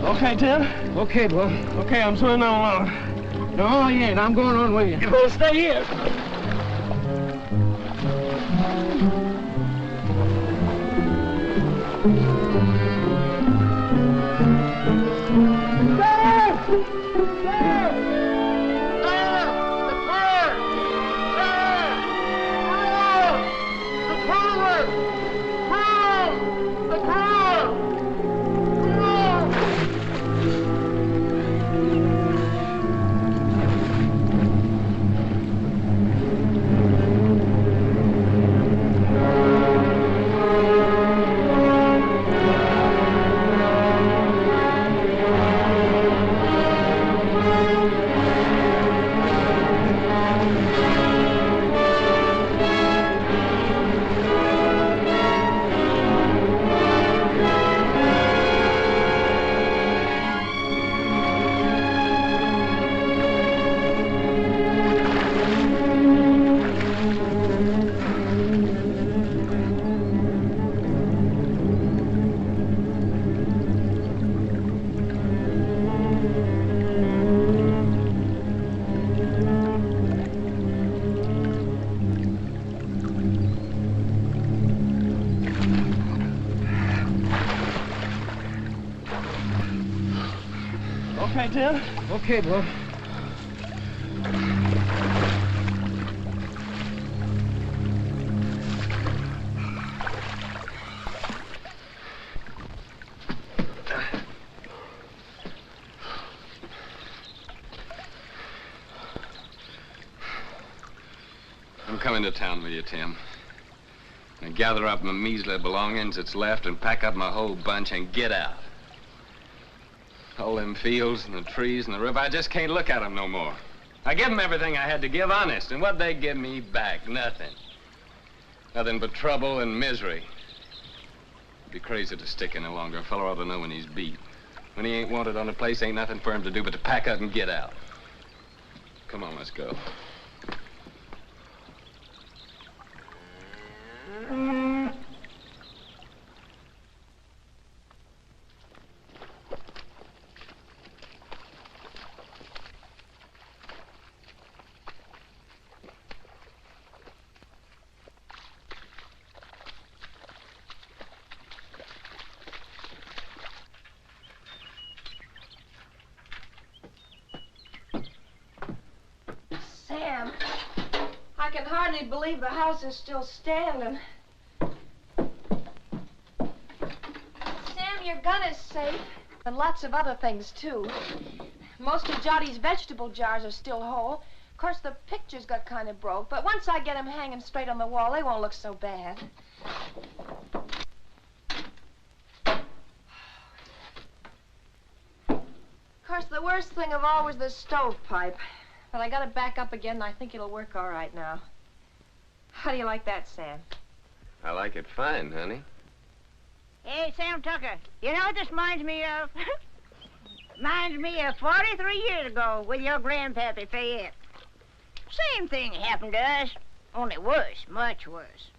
Okay, Tim? Okay, boy. Okay, I'm swimming on along. No, you ain't. I'm going on with you. You're gonna stay here. Okay, Tim? Okay, boy. I'm coming to town with you, Tim. And gather up my measly belongings that's left and pack up my whole bunch and get out. All them fields and the trees and the river, I just can't look at them no more. I give them everything I had to give, honest, and what'd they give me back? Nothing. Nothing but trouble and misery. It'd be crazy to stick any longer. A fellow ought to know when he's beat. When he ain't wanted on a place, ain't nothing for him to do but to pack up and get out. Come on, let's go. Sam, I can hardly believe the house is still standing. Sam, your gun is safe. And lots of other things, too. Most of Jody's vegetable jars are still whole. Of course, the pictures got kind of broke, but once I get them hanging straight on the wall, they won't look so bad. Of course, the worst thing of all was the stovepipe. But I got it back up again, and I think it'll work all right now. How do you like that, Sam? I like it fine, honey. Hey, Sam Tucker, you know what this reminds me of? Reminds me of 43 years ago with your grandpappy Fayette. Same thing happened to us, only worse, much worse.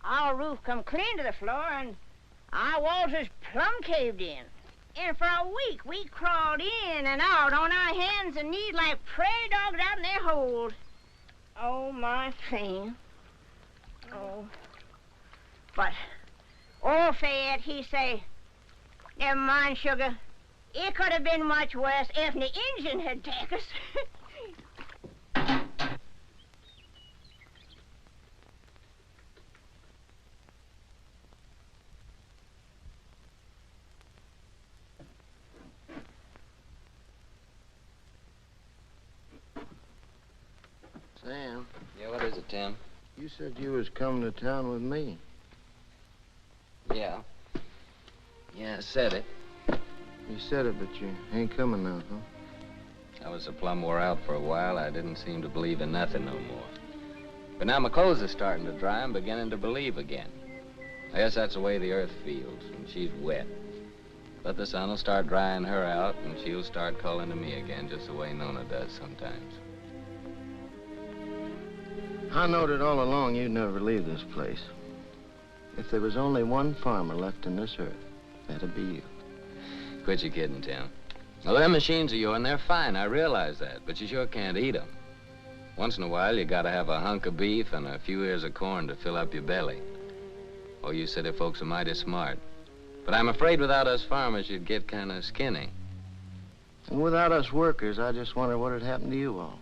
Our roof come clean to the floor, and our walls was plumb caved in. And for a week, we crawled in and out on our hands and knees like prairie dogs out in their holes. Oh, my thing. Oh. But old Fayette, he say, never mind, sugar. It could have been much worse if the engine had taken us. Sam. Yeah, what is it, Tim? You said you was coming to town with me. Yeah. Yeah, I said it. You said it, but you ain't coming now, huh? I was so plumb wore out for a while, I didn't seem to believe in nothing no more. But now my clothes are starting to dry, I'm beginning to believe again. I guess that's the way the earth feels when she's wet. But the sun will start drying her out, and she'll start calling to me again, just the way Nona does sometimes. I knowed it all along you'd never leave this place. If there was only one farmer left in this earth, that'd be you. Quit your kidding, Tim. Well, them machines of yours, they're fine, I realize that, but you sure can't eat them. Once in a while, you gotta have a hunk of beef and a few ears of corn to fill up your belly. Oh, you city folks are mighty smart. But I'm afraid without us farmers, you'd get kind of skinny. And without us workers, I just wonder what had happened to you all.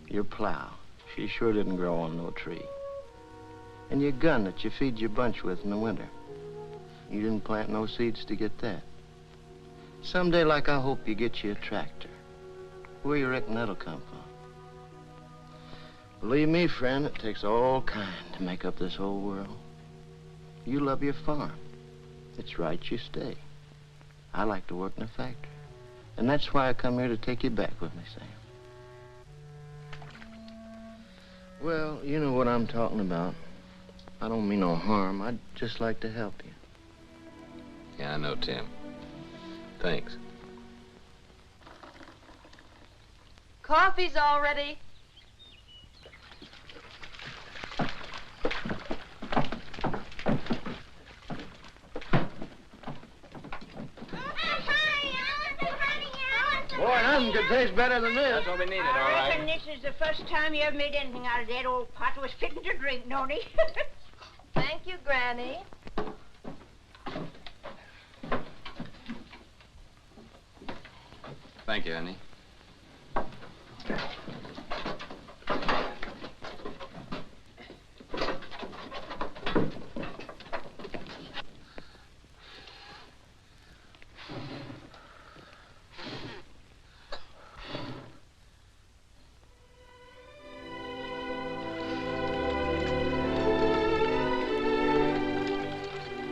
Your plow. She sure didn't grow on no tree. And your gun that you feed your bunch with in the winter. You didn't plant no seeds to get that. Someday, like I hope, you get you a tractor. Where you reckon that'll come from? Believe me, friend, it takes all kind to make up this whole world. You love your farm. It's right you stay. I like to work in a factory. And that's why I come here to take you back with me, Sam. Well, you know what I'm talking about. I don't mean no harm. I'd just like to help you. Yeah, I know, Tim. Thanks. Coffee's all ready. Boy, nothing could taste better than this. That's what we needed, all I right. reckon this is the first time you ever made anything out of that old pot was fitting to drink, don't he? Thank you, Thank you, honey.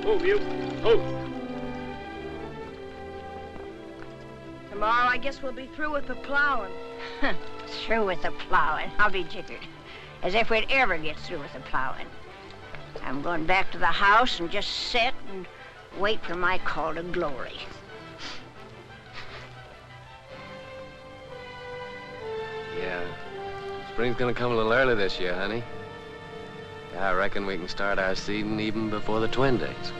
Move, you. Move. Tomorrow, I guess we'll be through with the plowing. Through with the plowing. I'll be jiggered. As if we'd ever get through with the plowing. I'm going back to the house and just sit and wait for my call to glory. Yeah. Spring's gonna come a little early this year, honey. I reckon we can start our seeding even before the twin days.